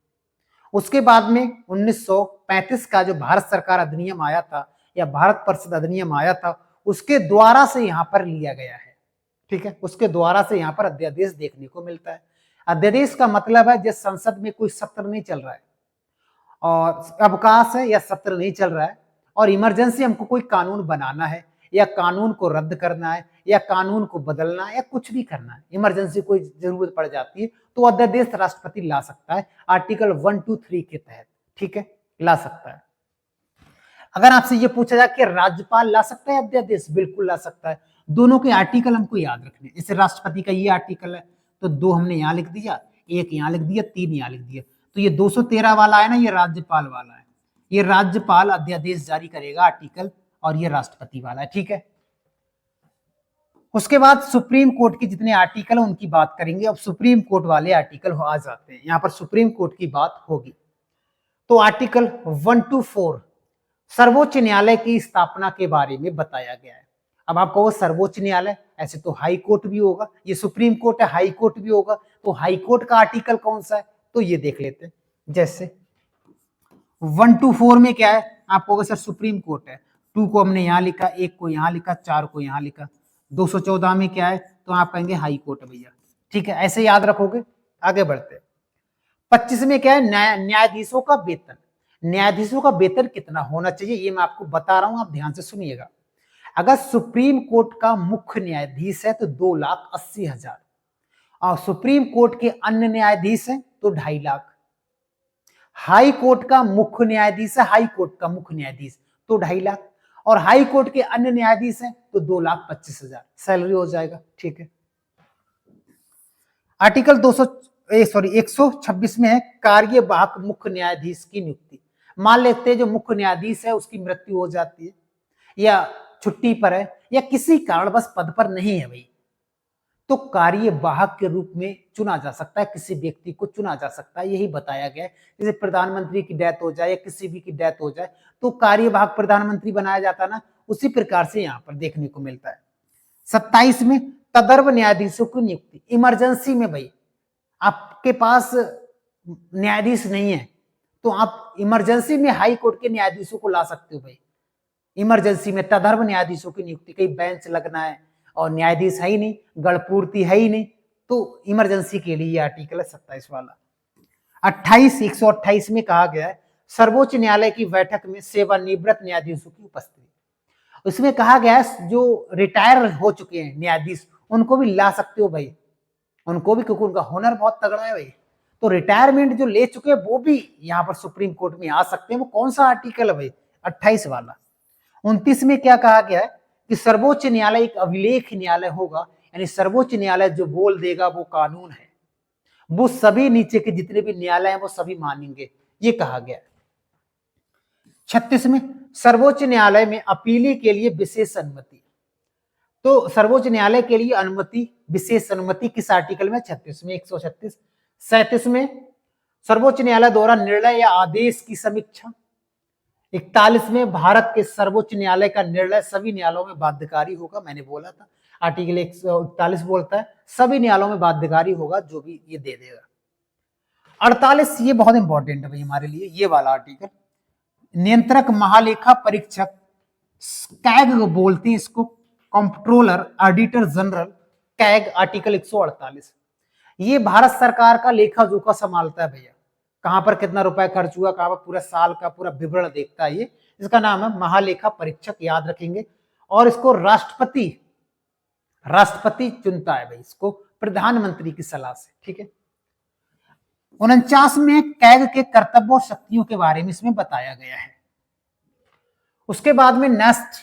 उसके बाद में 1935 का जो भारत सरकार अधिनियम आया था या भारत परिषद अधिनियम आया था, उसके द्वारा से यहाँ पर लिया गया है। ठीक है, उसके द्वारा से यहाँ पर अध्यादेश देखने को मिलता है। अध्यादेश का मतलब है जिस संसद में कोई सत्र नहीं चल रहा है और अवकाश है या सत्र नहीं चल रहा है और इमरजेंसी हमको कोई कानून बनाना है या कानून को रद्द करना है या कानून को बदलना है या कुछ भी करना है, इमरजेंसी कोई जरूरत पड़ जाती है, तो अध्यादेश राष्ट्रपति ला सकता है आर्टिकल 123 के तहत। ठीक है, ला सकता है। अगर आपसे ये पूछा जाए कि राज्यपाल ला सकता है अध्यादेश, बिल्कुल ला सकता है। दोनों के आर्टिकल हमको याद रखने, जैसे राष्ट्रपति का ये आर्टिकल है तो 2 हमने यहाँ लिख दिया, 1 यहाँ लिख दिया, 3 यहाँ लिख दिया। तो ये 213 वाला है ना, ये राज्यपाल वाला है, ये राज्यपाल अध्यादेश जारी करेगा आर्टिकल, और ये राष्ट्रपति वाला है। ठीक है, उसके बाद सुप्रीम कोर्ट के जितने आर्टिकल है उनकी बात करेंगे। अब सुप्रीम कोर्ट वाले आर्टिकल आ जाते हैं, यहाँ पर सुप्रीम कोर्ट की बात होगी। तो आर्टिकल 124 सर्वोच्च न्यायालय की स्थापना के बारे में बताया गया है। अब आप कहो सर्वोच्च न्यायालय, ऐसे तो हाई कोर्ट भी होगा, ये सुप्रीम कोर्ट है, हाई कोर्ट भी होगा, तो हाई कोर्ट का आर्टिकल कौन सा है, तो ये देख लेते हैं। जैसे 124 में क्या है, आप कहोगे सर सुप्रीम कोर्ट है, 2 को हमने यहाँ लिखा, 1 को यहाँ लिखा, 4 को यहाँ लिखा। 214 में क्या है, तो आप कहेंगे हाई कोर्ट भैया। ठीक है, ऐसे याद रखोगे। आगे बढ़ते हैं। 25 में क्या है, न्यायाधीशों का वेतन। न्यायाधीशों का वेतन कितना होना चाहिए ये मैं आपको बता रहा हूं, आप ध्यान से सुनिएगा। अगर सुप्रीम कोर्ट का मुख्य न्यायाधीश है तो 2,80,000, और सुप्रीम कोर्ट के अन्य न्यायाधीश हैं तो 2.5 लाख। हाई कोर्ट का मुख्य न्यायाधीश है, हाई कोर्ट का मुख्य न्यायाधीश तो 2.5 लाख, और हाई कोर्ट के अन्य न्यायाधीश हैं तो 2,25,000 सैलरी हो जाएगा। ठीक है। आर्टिकल 126 में है कार्यवाहक मुख्य न्यायाधीश की नियुक्ति। मान लेते हैं जो मुख्य न्यायाधीश है उसकी मृत्यु हो जाती है, या छुट्टी पर है, या किसी कारण बस पद पर नहीं है भाई, तो कार्यवाहक के रूप में चुना जा सकता है, किसी व्यक्ति को चुना जा सकता है। यही बताया गया है। जैसे प्रधानमंत्री की डेथ हो जाए या किसी भी की डेथ हो जाए तो कार्यवाहक प्रधानमंत्री बनाया जाता है ना, उसी प्रकार से यहाँ पर देखने को मिलता है। 27 में तदर्व न्यायाधीशों की नियुक्ति। इमरजेंसी में भाई आपके पास न्यायाधीश नहीं है तो आप इमरजेंसी में हाई कोर्ट के न्यायाधीशों को ला सकते हो भाई। इमरजेंसी में तदर्व न्यायाधीशों की नियुक्ति, कहीं बेंच लगना है और न्यायाधीश है ही नहीं, गढ़पूर्ति है ही नहीं, तो इमरजेंसी के लिए ये आर्टिकल है 27 वाला। 128 में कहा गया है सर्वोच्च न्यायालय की बैठक में सेवानिवृत्त न्यायाधीशों की उपस्थिति। उसमें कहा गया है जो रिटायर हो चुके हैं न्यायाधीश उनको भी ला सकते हो भाई, उनको भी, क्योंकि उनका हुनर बहुत तगड़ा है भाई। तो रिटायरमेंट जो ले चुके हैं वो भी यहाँ पर सुप्रीम कोर्ट में आ सकते हैं। वो कौन सा आर्टिकल है भाई, 28 वाला। 29 में क्या कहा गया है कि सर्वोच्च न्यायालय एक अभिलेख न्यायालय होगा, यानी सर्वोच्च न्यायालय जो बोल देगा वो कानून है, वो सभी नीचे के जितने भी न्यायालय हैं वो सभी मानेंगे, ये कहा गया है। 36 में सर्वोच्च न्यायालय में अपीली के लिए विशेष अनुमति। तो सर्वोच्च न्यायालय के लिए अनुमति, विशेष अनुमति किस आर्टिकल में, 36 में, 136। 37 में सर्वोच्च न्यायालय द्वारा निर्णय या आदेश की समीक्षा। 41 में भारत के सर्वोच्च न्यायालय का निर्णय सभी न्यायालयों में बाध्यकारी होगा। मैंने बोला था आर्टिकल 141 बोलता है सभी न्यायालयों में बाध्यकारी होगा, जो भी ये दे देगा। 48 ये बहुत इंपॉर्टेंट है भाई हमारे लिए, ये वाला आर्टिकल। नियंत्रक महालेखा परीक्षक, कैग बोलते हैं इसको, controller auditor general, CAG, article 148। ये भारत सरकार का लेखा जोखा संभालता है भैया, कहां पर कितना रुपया खर्च हुआ, कहां पर पूरा साल का पूरा विवरण देखता है ये। इसका नाम है महालेखा परीक्षक, याद रखेंगे। और इसको राष्ट्रपति चुनता है भाई इसको, प्रधानमंत्री की सलाह से। ठीक है। 49 में कैग के कर्तव्य और शक्तियों के बारे में इसमें बताया गया है। उसके बाद में नेक्स्ट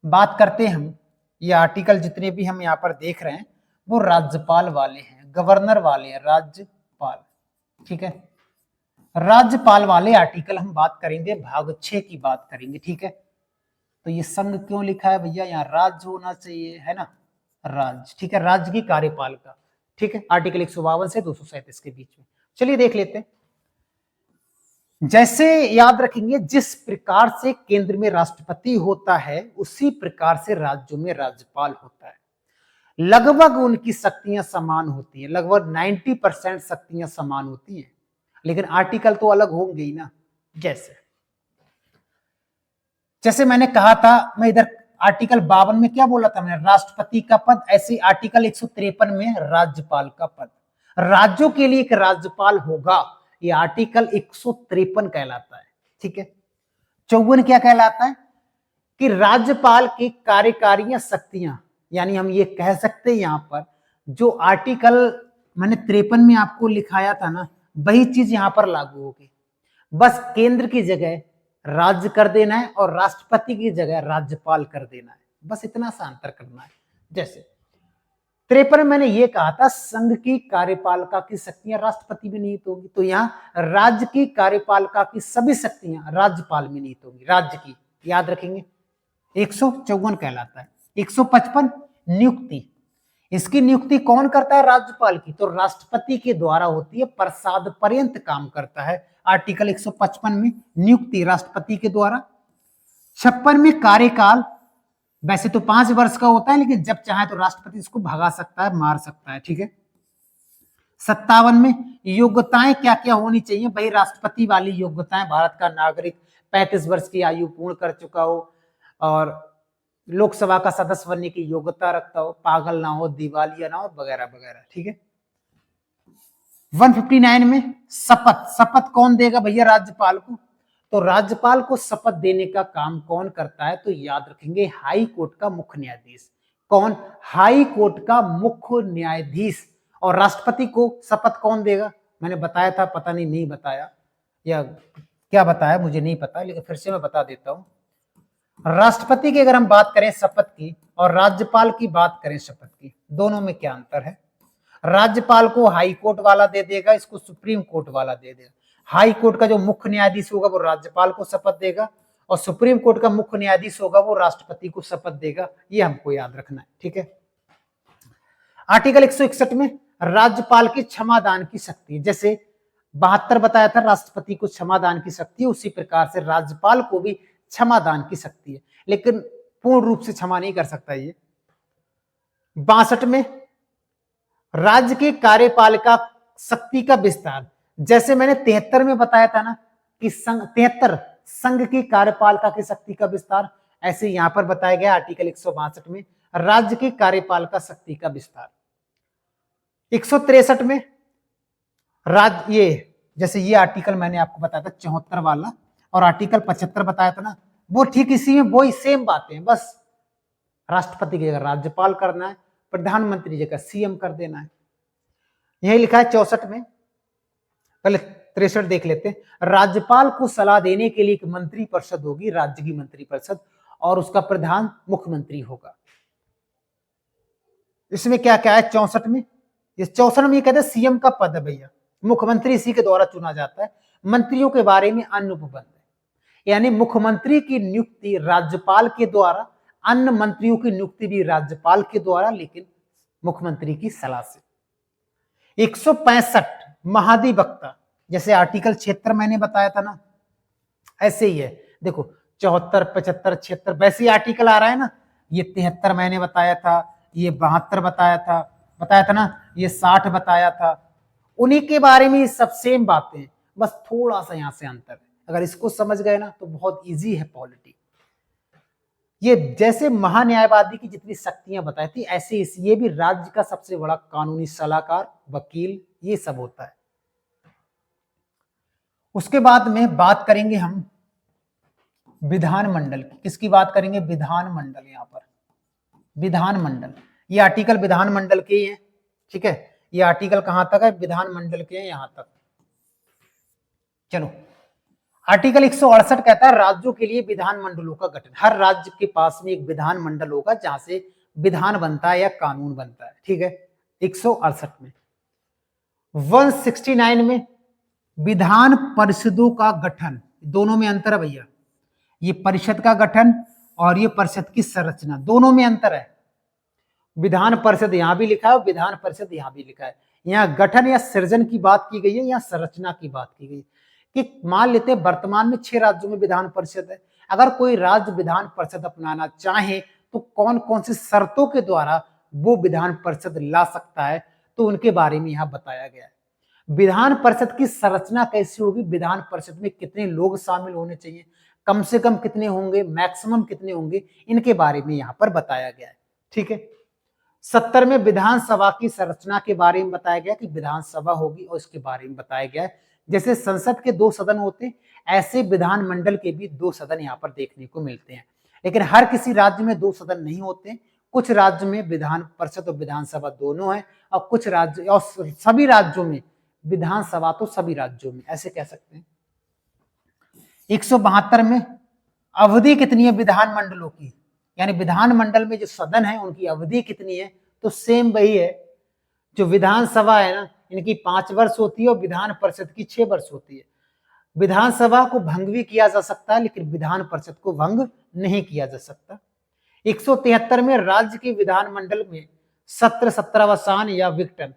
बात करते हैं हम, ये आर्टिकल जितने भी हम यहाँ पर देख रहे हैं वो राज्यपाल वाले हैं, गवर्नर वाले हैं, राज्यपाल। ठीक है। राज्यपाल वाले आर्टिकल हम बात करेंगे, भाग 6 की बात करेंगे। ठीक है। तो ये संघ क्यों लिखा है भैया, यहाँ राज्य होना चाहिए, है ना, राज्य। ठीक है, राज्य की कार्यपालिका। ठीक है, आर्टिकल 152 से 237 के बीच में। चलिए देख लेते हैं। जैसे याद रखेंगे जिस प्रकार से केंद्र में राष्ट्रपति होता है उसी प्रकार से राज्यों में राज्यपाल होता है। लगभग उनकी शक्तियां समान होती हैं, लगभग 90% शक्तियां समान होती हैं, लेकिन आर्टिकल तो अलग होंगे ही ना। जैसे मैंने कहा था, मैं इधर आर्टिकल 52 में क्या बोला था मैंने, राष्ट्रपति का पद, ऐसे आर्टिकल 153 में राज्यपाल का पद। राज्यों के लिए एक राज्यपाल होगा, ये आर्टिकल 153 कहलाता है। ठीक है। 54 क्या कहलाता है कि राज्यपाल की कार्यकारी शक्तियां, यानी हम ये कह सकते हैं यहां पर जो आर्टिकल मैंने 53 में आपको लिखाया था ना, वही चीज यहां पर लागू होगी। बस केंद्र की जगह राज्य कर देना है और राष्ट्रपति की जगह राज्यपाल कर देना है, बस इतना सा अंतर करना है। जैसे 53 में मैंने ये कहा था संघ की कार्यपालिका की शक्तियां राष्ट्रपति में निहित होगी, तो यहाँ राज्य की कार्यपालिका की सभी शक्तियां राज्यपाल में निहित होगी, राज्य की, याद रखेंगे। 154 कहलाता है। 155 नियुक्ति, इसकी नियुक्ति कौन करता है, राज्यपाल की, तो राष्ट्रपति के द्वारा होती है, प्रसाद पर्यंत काम करता है। आर्टिकल 155 में नियुक्ति राष्ट्रपति के द्वारा। 56 में कार्यकाल, वैसे तो 5 वर्ष का होता है, लेकिन जब चाहे तो राष्ट्रपति इसको भगा सकता है, मार सकता है। ठीक है। 57 में योग्यताएं क्या क्या होनी चाहिए, भाई राष्ट्रपति वाली योग्यताएं, भारत का नागरिक, 35 वर्ष की आयु पूर्ण कर चुका हो और लोकसभा का सदस्य बनने की योग्यता रखता हो, पागल ना हो, दिवालिया ना हो, वगैरह वगैरह। ठीक है। 159 में शपथ, शपथ कौन देगा भैया राज्यपाल को? तो राज्यपाल को शपथ देने का काम कौन करता है? तो याद रखेंगे हाई कोर्ट का मुख्य न्यायाधीश। कौन? हाई कोर्ट का मुख्य न्यायाधीश। और राष्ट्रपति को शपथ कौन देगा? मैंने बताया था, पता नहीं बताया या क्या बताया मुझे नहीं पता, लेकिन फिर से मैं बता देता हूं। राष्ट्रपति की अगर हम बात करें शपथ की और राज्यपाल की बात करें शपथ की, दोनों में क्या अंतर है? राज्यपाल को हाई कोर्ट वाला दे देगा, इसको सुप्रीम कोर्ट वाला दे देगा। हाई कोर्ट का जो मुख्य न्यायाधीश होगा वो राज्यपाल को शपथ देगा और सुप्रीम कोर्ट का मुख्य न्यायाधीश होगा वो राष्ट्रपति को शपथ देगा। ये हमको याद रखना है, ठीक है। आर्टिकल 161 में राज्यपाल की क्षमादान की शक्ति, जैसे 72 बताया था राष्ट्रपति को क्षमादान की शक्ति, उसी प्रकार से राज्यपाल को भी क्षमादान की शक्ति है, लेकिन पूर्ण रूप से क्षमा नहीं कर सकता ये। 62 में राज्य की कार्यपालिका शक्ति का विस्तार, जैसे मैंने 73 में बताया था ना कि संघ 73 संघ की कार्यपालिका की शक्ति का विस्तार, ऐसे यहां पर बताया गया आर्टिकल 162 में राज्य की कार्यपालिका शक्ति का विस्तार। 163 में राज्य, ये जैसे ये आर्टिकल मैंने आपको बताया था 74 वाला और आर्टिकल 75 बताया था ना, वो ठीक इसी में वो ही सेम बातें हैं, बस राष्ट्रपति की जगह राज्यपाल करना है, प्रधानमंत्री जगह सीएम कर देना है। यही लिखा है 64 में, पहले 63 देख लेते हैं। राज्यपाल को सलाह देने के लिए एक मंत्री परिषद होगी, राज्य की मंत्री परिषद, और उसका प्रधान मुख्यमंत्री होगा। इसमें क्या क्या है 64 में? इस 64 में ये कहते हैं सीएम का पद है भैया, मुख्यमंत्री इसी के द्वारा चुना जाता है। मंत्रियों के बारे में अन्य उपबंध है, यानी मुख्यमंत्री की नियुक्ति राज्यपाल के द्वारा, अन्य मंत्रियों की नियुक्ति भी राज्यपाल के द्वारा, लेकिन मुख्यमंत्री की सलाह से। 165 महाधिवक्ता, जैसे आर्टिकल 76 मैंने बताया था ना, ऐसे ही है। देखो 74, 75, 76 वैसे ही आर्टिकल आ रहा है ना। ये 73 मैंने बताया था, ये 72 बताया था ना, ये 60 बताया था, उन्हीं के बारे में सब सेम बातें, बस थोड़ा सा यहां से अंतर है। अगर इसको समझ गए ना तो बहुत इजी है पॉलिटी। ये जैसे महान्यायवादी की जितनी शक्तियां बताई थी, ऐसे ये भी राज्य का सबसे बड़ा कानूनी सलाहकार, वकील, ये सब होता है। उसके बाद में बात करेंगे हम विधानमंडल की। किसकी बात करेंगे? विधानमंडल। यहां पर विधानमंडल, ये आर्टिकल विधानमंडल के ही है, ठीक है। ये आर्टिकल कहां तक है? विधानमंडल के हैं यहां तक। चलो, आर्टिकल 168 कहता है राज्यों के लिए विधानमंडलों का गठन। हर राज्य के पास में एक विधानमंडल होगा जहां से विधान बनता है या कानून बनता है, ठीक है। 168 में 169 में विधान परिषदों का गठन, दोनों में अंतर है भैया। ये परिषद का गठन और ये परिषद की संरचना, दोनों में अंतर है। विधान परिषद यहां भी लिखा है, विधान परिषद यहां भी लिखा है। यहाँ गठन या सृजन की बात की गई है, यहाँ संरचना की बात की गई कि मान लेते हैं वर्तमान में 6 राज्यों में विधान परिषद है। अगर कोई राज्य विधान परिषद अपनाना चाहे तो कौन कौन सी शर्तों के द्वारा वो विधान परिषद ला सकता है, तो उनके बारे में यहाँ बताया गया है। विधान परिषद की संरचना कैसी होगी, विधान परिषद में कितने लोग शामिल होने चाहिए, कम से कम कितने होंगे, मैक्सिमम कितने होंगे, इनके बारे में यहाँ पर बताया गया है, ठीक है। 70 में विधानसभा की संरचना के बारे में बताया गया कि विधानसभा होगी और इसके बारे में बताया गया है। जैसे संसद के 2 सदन होते हैं, ऐसे विधानमंडल के भी 2 सदन यहाँ पर देखने को मिलते हैं, लेकिन हर किसी राज्य में 2 सदन नहीं होते। कुछ राज्य में विधान परिषद और विधानसभा दोनों है, और कुछ राज्य और सभी राज्यों में विधानसभा, तो सभी राज्यों में ऐसे कह सकते हैं। 172 में अवधि कितनी है विधानमंडलों की, यानी विधानमंडल में जो सदन है उनकी अवधि कितनी है, तो सेम वही है। जो विधानसभा है ना, इनकी 5 वर्ष होती है और विधान परिषद की 6 वर्ष होती है। विधानसभा को भंग भी किया जा सकता है, लेकिन विधान परिषद को भंग नहीं किया जा सकता। 173 में राज्य के विधानमंडल में सत्र, सत्रावसान या विघटन,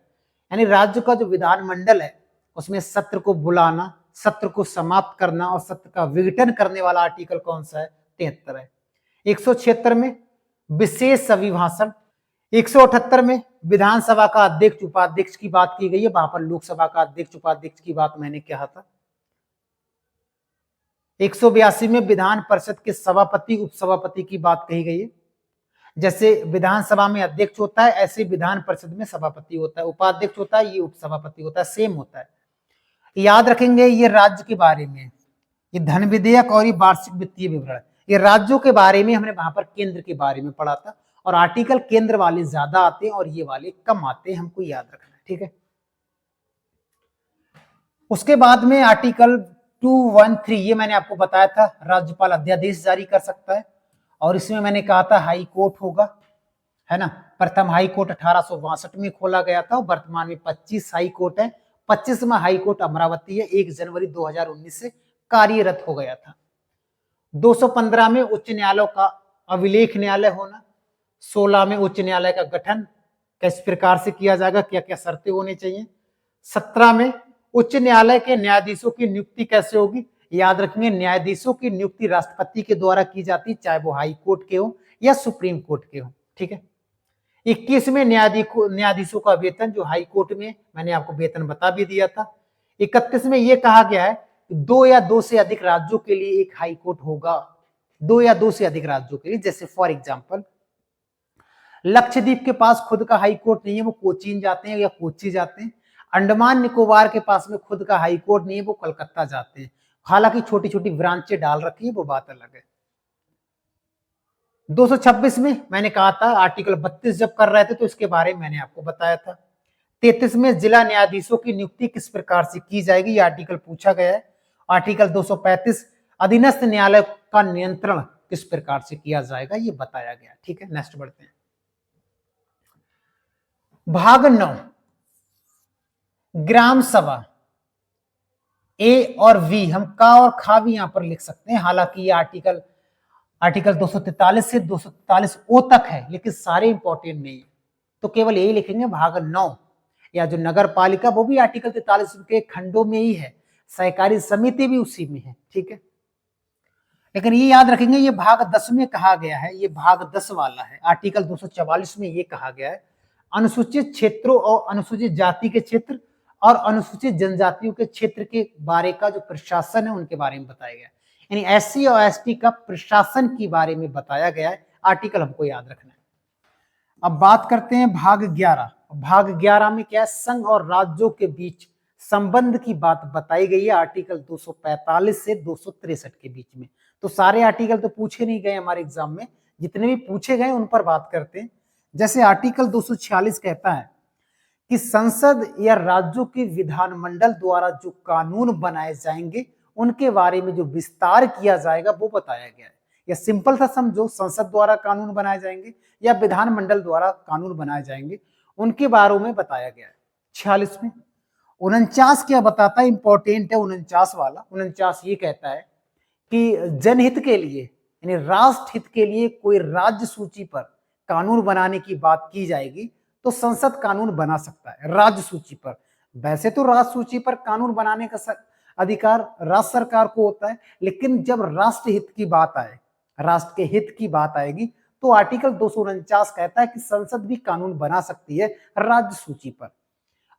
यानी राज्य का जो विधानमंडल है उसमें सत्र को बुलाना, सत्र को समाप्त करना और सत्र का विघटन करने वाला आर्टिकल कौन सा है? 73 है। 176 में विशेष अभिभाषण। 178 में विधानसभा का अध्यक्ष उपाध्यक्ष की बात की गई है, वहां पर लोकसभा का अध्यक्ष उपाध्यक्ष की बात मैंने कहा था। 182 में विधान परिषद के सभापति उपसभापति की बात कही गई है। जैसे विधानसभा में अध्यक्ष होता है, ऐसे विधान परिषद में सभापति होता है, उपाध्यक्ष होता है, ये उपसभापति होता है, सेम होता है। याद रखेंगे ये राज्य के बारे में, ये धन विधेयक और ये वार्षिक वित्तीय विवरण, ये राज्यों के बारे में हमने वहां पर केंद्र के बारे में पढ़ा था। और आर्टिकल केंद्र वाले ज्यादा आते हैं और ये वाले कम आते हैं, हमको याद रखना है, ठीक है। उसके बाद में आर्टिकल 213, ये मैंने आपको बताया था, राज्यपाल अध्यादेश जारी कर सकता है। और इसमें मैंने कहा था हाई कोर्ट होगा, है ना। प्रथम हाई कोर्ट 1862 में खोला गया था और वर्तमान में 25 हाई कोर्ट है। 25वां हाई कोर्ट अमरावती है, 1 जनवरी 2019 से कार्यरत हो गया था। 215 में उच्च न्यायालयों का अभिलेख न्यायालय होना। 16 में उच्च न्यायालय का गठन किस प्रकार से किया जाएगा, क्या क्या शर्तें होनी चाहिए। 17 में उच्च न्यायालय के न्यायाधीशों की नियुक्ति कैसे होगी। याद रखेंगे न्यायाधीशों की नियुक्ति राष्ट्रपति के द्वारा की जाती, चाहे वो हाई कोर्ट के हो या सुप्रीम कोर्ट के हो, ठीक है। 21 में न्यायाधीशों का वेतन, जो हाई कोर्ट में मैंने आपको वेतन बता भी दिया था। 31 में यह कहा गया है कि 2 या 2 से अधिक राज्यों के लिए एक हाई कोर्ट होगा, 2 या 2 से अधिक राज्यों के लिए। जैसे फॉर एग्जांपल लक्षद्वीप के पास खुद का हाई कोर्ट नहीं है, वो कोचीन जाते हैं या कोच्चि जाते हैं। अंडमान निकोबार के पास में खुद का हाई कोर्ट नहीं है, वो कलकत्ता जाते हैं। हालांकि छोटी छोटी ब्रांचें डाल रखी है, वो बात अलग है। 226 में मैंने कहा था आर्टिकल 32 जब कर रहे थे तो इसके बारे में मैंने आपको बताया था। 33 में जिला न्यायाधीशों की नियुक्ति किस प्रकार से की जाएगी, ये आर्टिकल पूछा गया है। आर्टिकल 235 अधीनस्थ न्यायालय का नियंत्रण किस प्रकार से किया जाएगा, ये बताया गया, ठीक है। नेक्स्ट बढ़ते हैं। भाग 9 ग्राम सभा, ए और वी, हम का और खा भी यहां पर लिख सकते हैं। हालांकि ये आर्टिकल 243 से 243 ओ तक है, लेकिन सारे इंपॉर्टेंट नहीं है, तो केवल यही लिखेंगे भाग 9। या जो नगर पालिका, वो भी आर्टिकल 43 के खंडों में ही है, सहकारी समिति भी उसी में है, ठीक है। लेकिन ये याद रखेंगे ये भाग 10 में कहा गया है, ये भाग 10 वाला है। आर्टिकल 244 में ये कहा गया है अनुसूचित क्षेत्रों और अनुसूचित जाति के क्षेत्र और अनुसूचित जनजातियों के क्षेत्र के बारे का जो प्रशासन है उनके बारे में बताया गया है। यानी एससी और एसटी का प्रशासन के बारे में बताया गया है। आर्टिकल हमको याद रखना है। अब बात करते हैं भाग 11। भाग 11 में क्या है, संघ और राज्यों के बीच संबंध की बात बताई गई है, आर्टिकल 245 से 263 के बीच में। तो सारे आर्टिकल तो पूछे नहीं गए हमारे एग्जाम में, जितने भी पूछे गए उन पर बात करते हैं। जैसे आर्टिकल 246 कहता है कि संसद या राज्यों के विधानमंडल द्वारा जो कानून बनाए जाएंगे उनके बारे में जो विस्तार किया जाएगा वो बताया गया है। या सिंपल सा समझो, संसद द्वारा कानून बनाए जाएंगे या विधानमंडल द्वारा कानून बनाए जाएंगे, उनके बारे में बताया गया है। 46 में 49 क्या बताता है, इंपॉर्टेंट है 49 वाला। 49 ये कहता है कि जनहित के लिए यानी राष्ट्र हित के लिए कोई राज्य सूची पर कानून बनाने की बात की जाएगी तो संसद कानून बना सकता है राज्य सूची पर। वैसे तो राज्य सूची पर कानून बनाने का अधिकार राज्य सरकार को होता है, लेकिन जब राष्ट्र हित की बात आए, राष्ट्र के हित की बात आएगी, तो आर्टिकल 249 कहता है कि संसद भी कानून बना सकती है राज्य सूची पर।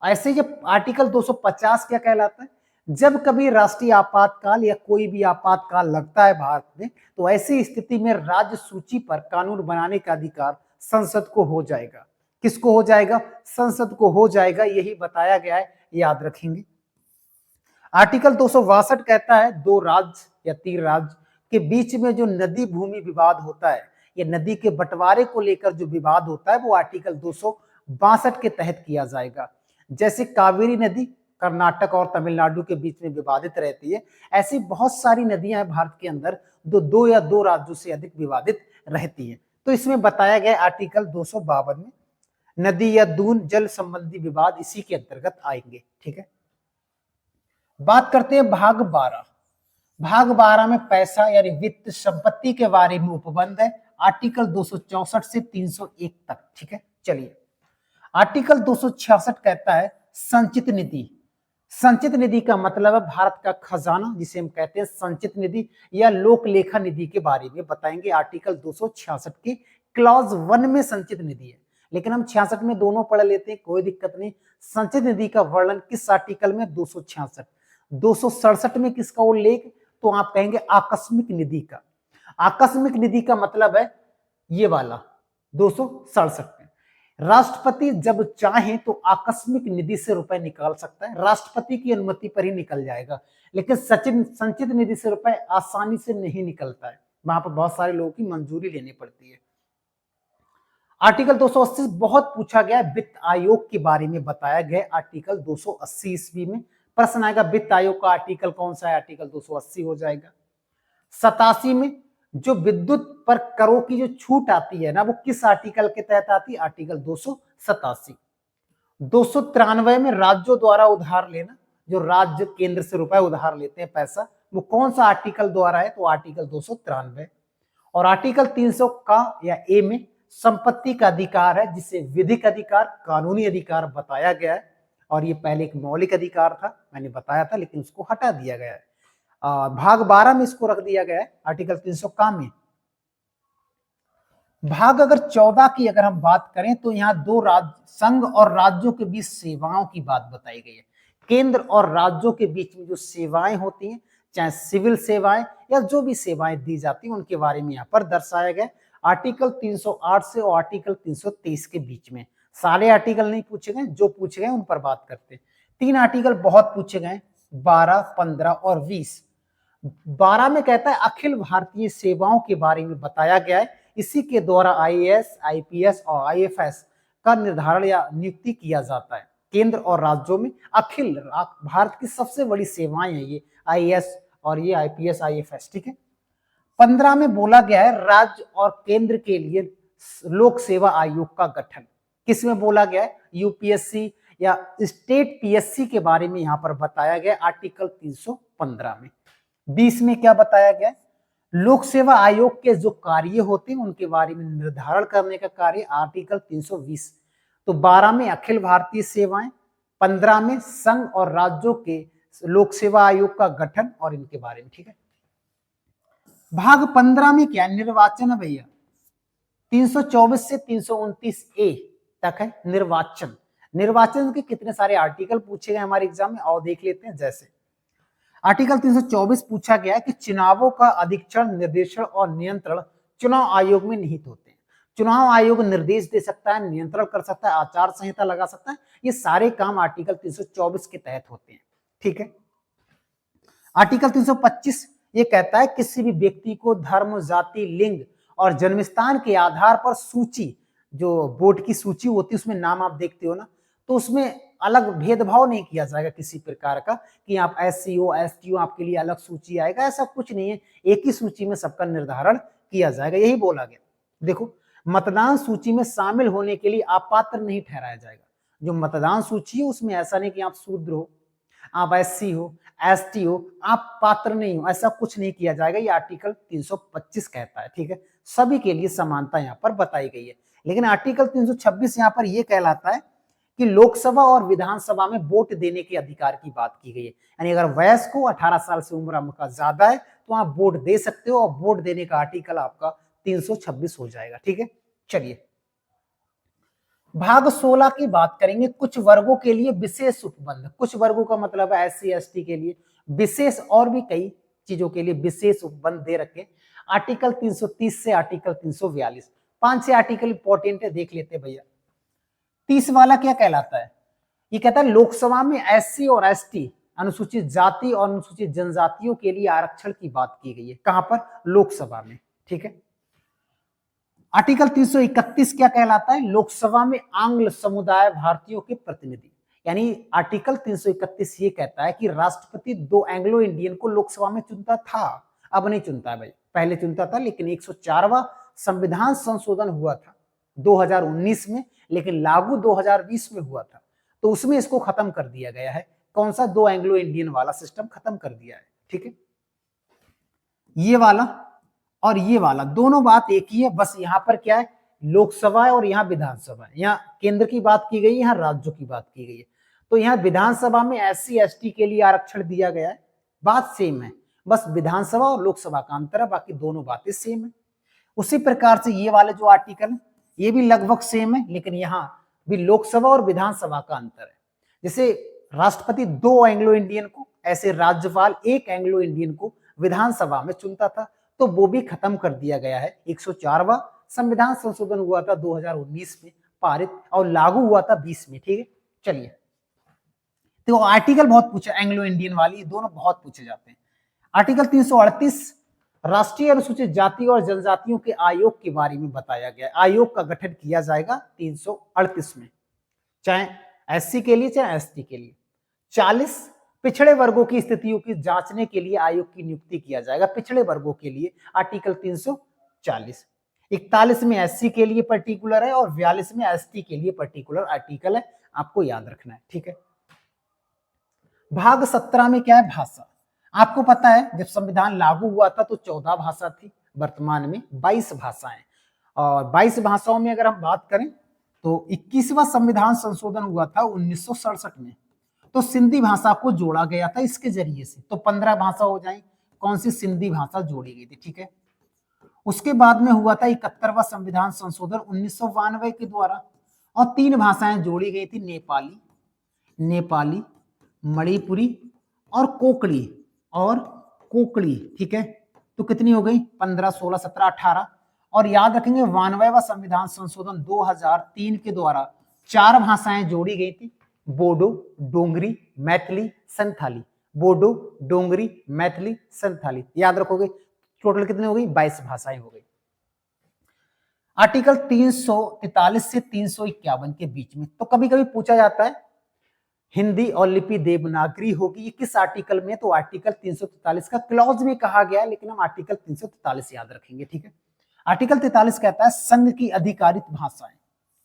ऐसे जब आर्टिकल 250 क्या कहलाता है, जब कभी राष्ट्रीय आपातकाल या कोई भी आपातकाल लगता है भारत में, तो ऐसी स्थिति में राज्य सूची पर कानून बनाने का अधिकार संसद को हो जाएगा। किसको हो जाएगा, संसद को हो जाएगा, यही बताया गया है, याद रखेंगे। आर्टिकल 262 कहता है 2 राज्य या 3 राज्य के बीच में जो नदी भूमि विवाद होता है या नदी के बंटवारे को लेकर जो विवाद होता है वो आर्टिकल 262 के तहत किया जाएगा। जैसे कावेरी नदी कर्नाटक और तमिलनाडु के बीच में विवादित रहती है, ऐसी बहुत सारी नदियां हैं भारत के अंदर जो 2 या 2 राज्यों से अधिक विवादित रहती है। तो इसमें बताया गया आर्टिकल 252 में नदी या दून जल संबंधी विवाद इसी के अंतर्गत आएंगे, ठीक है। बात करते हैं भाग 12। भाग 12 में पैसा यानी वित्त संपत्ति के बारे में उपबंध है, आर्टिकल 264 से 301 तक, ठीक है। चलिए, आर्टिकल 266 कहता है संचित निधि। संचित निधि का मतलब है भारत का खजाना, जिसे हम कहते हैं संचित निधि या लोक लेखा निधि के बारे में बताएंगे। आर्टिकल 266 के क्लॉज 1 में संचित निधि है, लेकिन हम 66 में दोनों पढ़ लेते हैं, कोई दिक्कत नहीं। संचित निधि का वर्णन किस आर्टिकल में, 266। 267 में किसका उल्लेख, तो आप कहेंगे आकस्मिक निधि का। आकस्मिक निधि का मतलब है ये वाला, 267। राष्ट्रपति जब चाहे तो आकस्मिक निधि से रुपए निकाल सकता है, राष्ट्रपति की अनुमति पर ही निकल जाएगा, लेकिन सचिन संचित निधि से रुपए आसानी से नहीं निकलता है, वहां पर बहुत सारे लोगों की मंजूरी लेनी पड़ती है। आर्टिकल 280 बहुत पूछा गया है, वित्त आयोग के बारे में बताया गया आर्टिकल 280 ईस्वी में। प्रश्न आएगा वित्त आयोग का आर्टिकल कौन सा है, आर्टिकल 280 हो जाएगा। 87 में जो विद्युत पर करों की जो छूट आती है ना, वो किस आर्टिकल के तहत आती है, आर्टिकल 287। 293 में राज्यों द्वारा उधार लेना, जो राज्य केंद्र से रुपए उधार लेते हैं पैसा, वो कौन सा आर्टिकल द्वारा है, तो आर्टिकल 293। और आर्टिकल 300 का या ए में संपत्ति का अधिकार है, जिसे विधिक अधिकार कानूनी अधिकार बताया गया है, और ये पहले एक मौलिक अधिकार था, मैंने बताया था, लेकिन उसको हटा दिया गया है। भाग 12 में इसको रख दिया गया है आर्टिकल 300 का में। भाग अगर 14 की अगर हम बात करें तो यहाँ दो संघ और राज्यों के बीच सेवाओं की बात बताई गई है। केंद्र और राज्यों के बीच में जो सेवाएं होती हैं, चाहे सिविल सेवाएं या जो भी सेवाएं दी जाती हैं, उनके बारे में यहाँ पर दर्शाया गया आर्टिकल 308 से और आर्टिकल 323 के बीच में। सारे आर्टिकल नहीं पूछे गए, जो पूछे गए उन पर बात करते हैं। 3 आर्टिकल बहुत पूछे गए, 12, 15 और 20। 12 में कहता है अखिल भारतीय सेवाओं के बारे में बताया गया है, इसी के द्वारा आईएएस, आईपीएस और आईएफएस का निर्धारण या नियुक्ति किया जाता है। केंद्र और राज्यों में अखिल भारत की सबसे बड़ी सेवाएं हैं ये आईएएस और ये आईपीएस, आईएफएस, ठीक है। 15 में बोला गया है राज्य और केंद्र के लिए लोक सेवा आयोग का गठन। किसमें बोला गया है, यूपीएससी या स्टेट पीएससी के बारे में यहां पर बताया गया आर्टिकल 315 में। 20 में क्या बताया गया, लोक सेवा आयोग के जो कार्य होते हैं उनके बारे में निर्धारण करने का कार्य आर्टिकल 320। तो 12 में अखिल भारतीय सेवाएं, 15 में संघ और राज्यों के लोक सेवा आयोग का गठन और इनके बारे में, ठीक है। भाग 15 में क्या निर्वाचन है भैया, 324 से 329 ए तक है निर्वाचन। निर्वाचन के कितने सारे आर्टिकल पूछे गए हमारे एग्जाम में, और देख लेते हैं। जैसे आर्टिकल 324 पूछा गया है कि चुनावों का अधीक्षण, निर्देशन और नियंत्रण चुनाव आयोग में निहित होते हैं। चुनाव आयोग निर्देश दे सकता है, नियंत्रण कर सकता है, आचार संहिता लगा सकता है, ये सारे काम आर्टिकल 324 के तहत होते हैं, ठीक है। आर्टिकल 325 ये कहता है किसी भी व्यक्ति को धर्म, जाति, लिंग और जन्मस्थान के आधार पर सूची, जो बोर्ड की सूची होती है उसमें नाम आप देखते हो ना, तो उसमें अलग भेदभाव नहीं किया जाएगा किसी प्रकार का कि आप एससी हो, एसटी हो, आपके लिए अलग सूची आएगा, ऐसा कुछ नहीं है। एक ही सूची में सबका निर्धारण किया जाएगा, यही बोला गया। देखो, मतदान सूची में शामिल होने के लिए अपात्र नहीं ठहराया जाएगा। जो मतदान सूची है उसमें ऐसा नहीं कि आप शूद्र हो, आप एससी हो, एसटी हो, आप पात्र नहीं हो, ऐसा कुछ नहीं किया जाएगा। ये आर्टिकल 325 कहता है, ठीक है। सभी के लिए समानता यहाँ पर बताई गई है। लेकिन आर्टिकल 326 यहाँ पर यह कहलाता है कि लोकसभा और विधानसभा में वोट देने के अधिकार की बात की गई है। यानी अगर वयस्क को 18 साल से उम्र आपका ज्यादा है तो आप वोट दे सकते हो, और वोट देने का आर्टिकल आपका 326 हो जाएगा, ठीक है। चलिए भाग 16 की बात करेंगे, कुछ वर्गों के लिए विशेष उपबंध। कुछ वर्गों का मतलब है एससी एसटी के लिए विशेष, और भी कई चीजों के लिए विशेष उपबंध दे रखे। आर्टिकल 330 से आर्टिकल 342, 5 से आर्टिकल इंपॉर्टेंट है, देख लेते भैया। 30 वाला क्या कहलाता है, ये कहता है लोकसभा में एससी और एसटी, अनुसूचित जाति और अनुसूचित जनजातियों के लिए आरक्षण की बात की गई है। कहां पर, लोकसभा में, ठीक है। आर्टिकल 331 क्या कहलाता है, लोकसभा में आंग्ल समुदाय भारतीयों के प्रतिनिधि। यानी आर्टिकल 331 ये कहता है कि राष्ट्रपति 2 एंग्लो इंडियन को लोकसभा में चुनता था, अब नहीं चुनता है भाई, पहले चुनता था। लेकिन 104वां संविधान संशोधन हुआ था 2019 में, लेकिन लागू 2020 में हुआ था, तो उसमें इसको खत्म कर दिया गया है। कौन सा, 2 एंग्लो इंडियन वाला सिस्टम खत्म कर दिया है, ठीक है। ये वाला और ये वाला दोनों बात एक ही है, बस यहाँ पर क्या है, लोकसभा और यहाँ विधानसभा है। यहाँ केंद्र की बात की गई, यहाँ राज्यों की बात की गई है। तो यहाँ विधानसभा में एससी एसटी के लिए आरक्षण दिया गया है, बात सेम है, बस विधानसभा और लोकसभा का अंतर है, बाकी दोनों बातें सेम है। उसी प्रकार से ये वाले जो आर्टिकल है ये भी लगभग सेम है, लेकिन यहाँ भी लोकसभा और विधानसभा का अंतर है। जैसे राष्ट्रपति 2 एंग्लो इंडियन को, ऐसे राज्यपाल 1 एंग्लो इंडियन को विधानसभा में चुनता था, तो वो भी खत्म कर दिया गया है। 104वां संविधान संशोधन हुआ था 2019 में पारित और लागू हुआ था 20 में। ठीक है, चलिए तो आर्टिकल बहुत पूछा, एंग्लो इंडियन वाली, ये दोनों बहुत पूछे जाते हैं। आर्टिकल 338 राष्ट्रीय अनुसूचित जाति और जनजातियों के आयोग के बारे में बताया गया है। आयोग का गठन किया जाएगा 338 में, चाहे एससी के लिए चाहे एसटी के लिए। 40 पिछड़े वर्गों की स्थितियों की जांचने के लिए आयोग की नियुक्ति किया जाएगा, पिछड़े वर्गों के लिए आर्टिकल 340। 41 में एससी के लिए पर्टिकुलर है और 42 में एसटी के लिए पर्टिकुलर आर्टिकल है, आपको याद रखना है। ठीक है, भाग 17 में क्या है, भाषा। आपको पता है जब संविधान लागू हुआ था तो 14 भाषा थी, वर्तमान में 22 भाषाएं। और 22 भाषाओं में अगर हम बात करें तो 21वां संविधान संशोधन हुआ था 1967 में, तो सिंधी भाषा को जोड़ा गया था इसके जरिए से, तो 15 भाषा हो जाए। कौन सी, सिंधी भाषा जोड़ी गई थी। ठीक है, उसके बाद में हुआ था 71वां संविधान संशोधन 1992 के द्वारा, और 3 भाषाएं जोड़ी गई थी, नेपाली, मणिपुरी और कोकड़ी। ठीक है, तो कितनी हो गई, 15, 16, 17, 18। और याद रखेंगे 92वां संविधान संशोधन 2003 के द्वारा 4 भाषाएं जोड़ी गई थी, बोडो, डोंगरी, मैथिली, संथाली। बोडो, डोंगरी, मैथिली, संथाली, याद रखोगे। टोटल कितनी हो गई, 22 भाषाएं हो गई। आर्टिकल 343 से 351 के बीच में, तो कभी कभी पूछा जाता है हिंदी और लिपि देवनागरी होगी, ये किस आर्टिकल में, तो आर्टिकल 343 का क्लॉज में कहा गया है, लेकिन हम आर्टिकल 343 याद रखेंगे। ठीक है, आर्टिकल 43 कहता है संघ की अधिकारित भाषाएं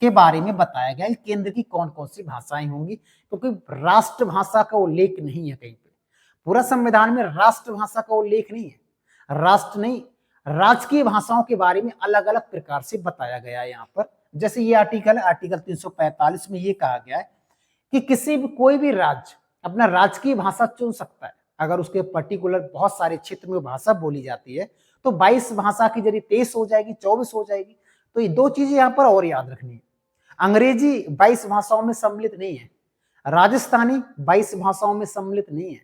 के बारे में बताया गया है, केंद्र की कौन कौन सी भाषाएं होंगी, क्योंकि राष्ट्रभाषा का उल्लेख नहीं है कहीं पे, पूरा संविधान में राष्ट्रभाषा का उल्लेख नहीं है, राष्ट्र नहीं, राजकीय भाषाओं के बारे में अलग अलग प्रकार से बताया गया है यहाँ पर। जैसे ये आर्टिकल है, आर्टिकल 345 में ये कहा गया है कि कोई भी राज्य अपना राजकीय भाषा चुन सकता है, अगर उसके पर्टिकुलर बहुत सारे क्षेत्र में भाषा बोली जाती है, तो 22 भाषा की जगह 23 हो जाएगी, 24 हो जाएगी। तो ये 2 चीजें यहाँ पर और याद रखनी है, अंग्रेजी 22 भाषाओं में सम्मिलित नहीं है, राजस्थानी 22 भाषाओं में सम्मिलित नहीं है,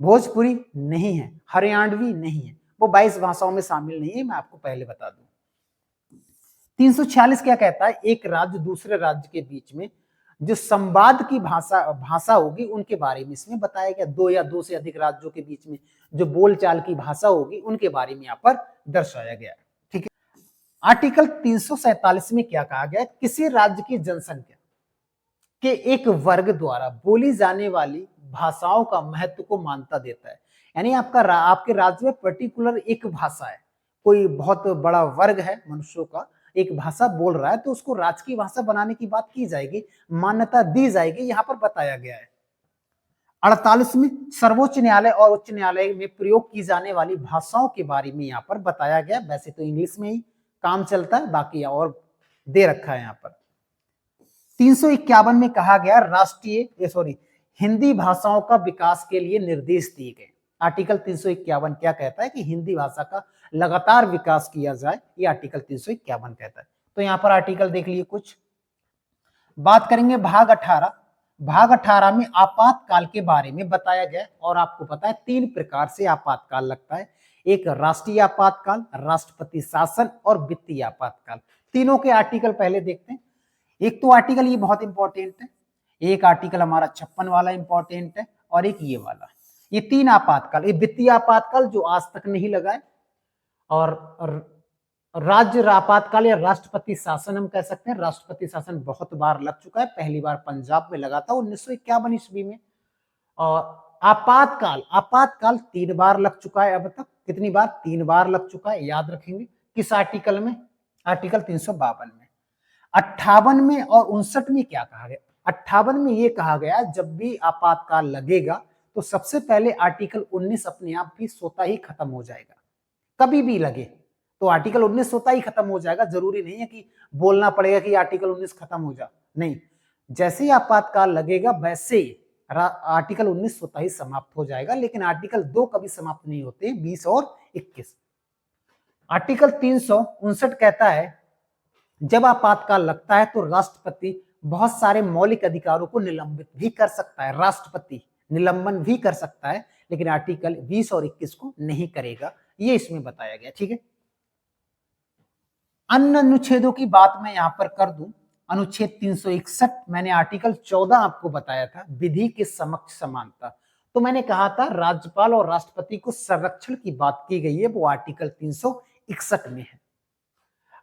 भोजपुरी नहीं है, हरियाणवी नहीं है, वो 22 भाषाओं में शामिल नहीं है, मैं आपको पहले बता दूं। 346 क्या कहता है, एक राज्य दूसरे राज्य के बीच में जो संवाद की भाषा होगी उनके बारे में इसमें बताया गया, 2 या 2 से अधिक राज्यों के बीच में जो बोलचाल की भाषा होगी उनके बारे में यहाँ पर दर्शाया गया है। ठीक है, आर्टिकल 347 में क्या कहा गया, किसी राज्य की जनसंख्या के एक वर्ग द्वारा बोली जाने वाली भाषाओं का महत्व को मान्यता देता है। यानी आपके राज्य में पर्टिकुलर एक भाषा है, कोई बहुत बड़ा वर्ग है मनुष्यों का, एक भाषा बोल रहा है, तो उसको राजकीय भाषा बनाने की बात की जाएगी, मान्यता दी जाएगी, यहाँ पर बताया गया है। 48 में सर्वोच्च न्यायालय और उच्च न्यायालय में प्रयोग की जाने वाली भाषाओं के बारे में यहाँ पर बताया गया। वैसे तो इंग्लिश में ही काम चलता है, बाकी और दे रखा है यहाँ पर। 351 में कहा गया हिंदी भाषाओं का विकास के लिए निर्देश दिए गए। आर्टिकल 351 क्या कहता है कि हिंदी भाषा का लगातार विकास किया जाए, ये आर्टिकल 351 कहता है। तो यहाँ पर आर्टिकल देख लिए कुछ। बात करेंगे भाग 18। भाग 18 में आपातकाल के बारे में बताया गया, और आपको पता है 3 प्रकार से आपातकाल लगता है, एक राष्ट्रीय आपातकाल, राष्ट्रपति शासन और वित्तीय आपातकाल। तीनों के आर्टिकल पहले देखते हैं। एक तो आर्टिकल ये बहुत इंपॉर्टेंट है, एक आर्टिकल हमारा 56 वाला इंपॉर्टेंट है, और एक ये वाला। ये 3 आपातकाल, ये वित्तीय आपातकाल जो आज तक नहीं लगा है, और राज्य आपातकाल या राष्ट्रपति शासन हम कह सकते हैं। राष्ट्रपति शासन बहुत बार लग चुका है, पहली बार पंजाब में लगा था 1951 ईस्वी में। और आपातकाल 3 बार लग चुका है अब तक। कितनी बार? 3 बार लग चुका है, याद रखेंगे। किस आर्टिकल में? आर्टिकल 352 में। 58 में और 59 में क्या कहा गया? 58 में ये कहा गया जब भी आपातकाल लगेगा तो सबसे पहले आर्टिकल 19 अपने आप भी स्वतः ही खत्म हो जाएगा। कभी भी लगे तो आर्टिकल 19 स्वतः ही खत्म हो जाएगा, जरूरी नहीं है कि बोलना पड़ेगा कि आर्टिकल 19 खत्म हो जा, नहीं, जैसे ही आपातकाल लगेगा वैसे आर्टिकल 19 स्वतः ही समाप्त हो जाएगा। लेकिन आर्टिकल 2 कभी समाप्त नहीं होते, 20 और 21। आर्टिकल 359 कहता है जब आपातकाल लगता है तो राष्ट्रपति बहुत सारे मौलिक अधिकारों को निलंबित भी कर सकता है, राष्ट्रपति निलंबन भी कर सकता है, लेकिन आर्टिकल 20 और 21 को नहीं करेगा, ये इसमें बताया गया। ठीक है, अन्य अनुच्छेदों की बात मैं यहां पर कर दूं। अनुच्छेद 361 मैंने आर्टिकल 14 आपको बताया था, विधि के समक्ष समानता। तो मैंने कहा था राज्यपाल और राष्ट्रपति को संरक्षण की बात की गई है, वो आर्टिकल 361 में है।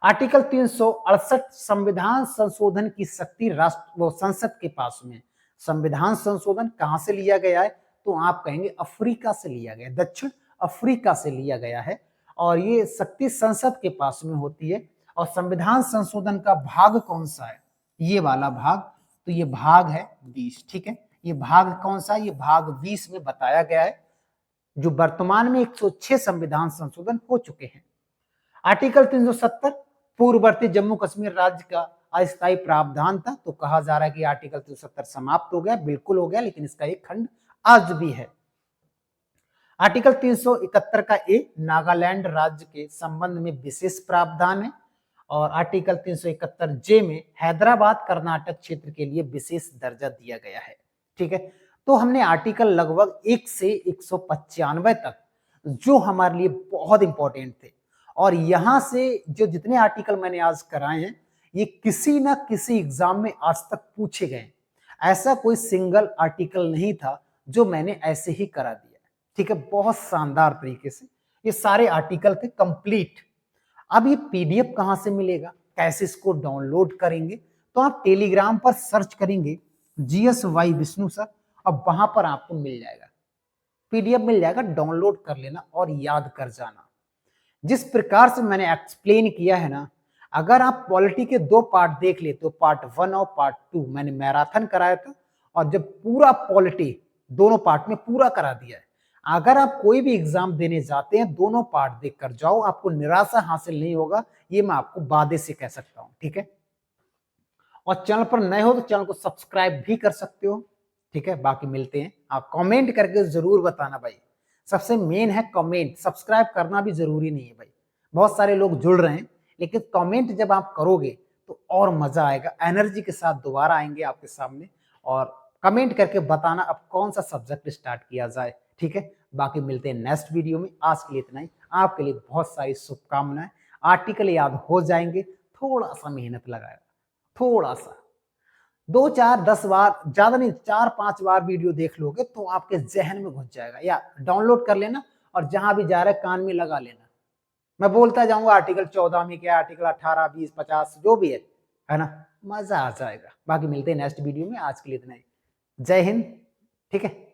आर्टिकल 368 संविधान संशोधन की शक्ति राष्ट्र वो संसद के पास में। संविधान संशोधन कहां से लिया गया है, तो आप कहेंगे अफ्रीका से लिया गया, दक्षिण अफ्रीका से लिया गया है, और ये शक्ति संसद के पास में होती है। और संविधान संशोधन का भाग कौन सा है, ये वाला भाग, तो ये भाग है 20। ठीक है, ये भाग कौन सा है, ये भाग 20 में बताया गया है, जो वर्तमान में 106 संविधान संशोधन हो चुके हैं। आर्टिकल 370 पूर्ववर्ती जम्मू कश्मीर राज्य का अस्थायी प्रावधान था, तो कहा जा रहा है कि आर्टिकल 370 समाप्त हो गया, बिल्कुल हो गया, लेकिन इसका एक खंड आज भी है। आर्टिकल 371 का ए नागालैंड राज्य के संबंध में विशेष प्रावधान है, और आर्टिकल 371 जे में हैदराबाद कर्नाटक क्षेत्र के लिए विशेष दर्जा दिया गया है। ठीक है, तो हमने आर्टिकल लगभग 1 से 195 तक जो हमारे लिए बहुत इंपॉर्टेंट थे, और यहां से जो जितने आर्टिकल मैंने आज कराए हैं, ये किसी ना किसी एग्जाम में आज तक पूछे गए। ऐसा कोई सिंगल आर्टिकल नहीं था जो मैंने ऐसे ही करा दिया। ठीक है, बहुत शानदार तरीके से ये सारे आर्टिकल थे कंप्लीट। अब ये पीडीएफ कहां से मिलेगा, कैसे इसको डाउनलोड करेंगे, तो आप टेलीग्राम पर सर्च करेंगे GSY विष्णु सर, अब वहां पर आपको मिल जाएगा, पीडीएफ मिल जाएगा, डाउनलोड कर लेना और याद कर जाना। जिस प्रकार से मैंने एक्सप्लेन किया है ना, अगर आप पॉलिटी के 2 पार्ट देख लेते हो, पार्ट 1 और पार्ट 2, मैंने मैराथन कराया था, और जब पूरा पॉलिटी दोनों पार्ट में पूरा करा दिया है। अगर आप कोई भी एग्जाम देने जाते हैं, दोनों पार्ट देख कर जाओ, आपको निराशा हासिल नहीं होगा, ये मैं आपको वादे से कह सकता हूं। ठीक है, और चैनल पर नए हो तो चैनल को सब्सक्राइब भी कर सकते हो। ठीक है, बाकी मिलते हैं। आप कमेंट करके जरूर बताना भाई, सबसे मेन है कमेंट, सब्सक्राइब करना भी जरूरी नहीं है भाई, बहुत सारे लोग जुड़ रहे हैं, लेकिन कमेंट जब आप करोगे तो और मजा आएगा, एनर्जी के साथ दोबारा आएंगे आपके सामने, और कमेंट करके बताना अब कौन सा सब्जेक्ट स्टार्ट किया जाए। ठीक है, बाकी मिलते हैं नेक्स्ट वीडियो में। आज के लिए इतना ही, आपके लिए बहुत सारी शुभकामनाएं। आर्टिकल याद हो जाएंगे, थोड़ा सा मेहनत लगाएगा, थोड़ा सा 2 4 10 बार, ज्यादा नहीं, 4 5 बार वीडियो देख लोगे तो आपके जहन में घुस जाएगा, या डाउनलोड कर लेना और जहां भी जा रहा है कान में लगा लेना। मैं बोलता जाऊंगा आर्टिकल 14 में क्या, आर्टिकल 18 20 50 जो भी है ना, मजा आ जाएगा। बाकी मिलते हैं नेक्स्ट वीडियो में, आज के लिए इतना ही। जय हिंद। ठीक है।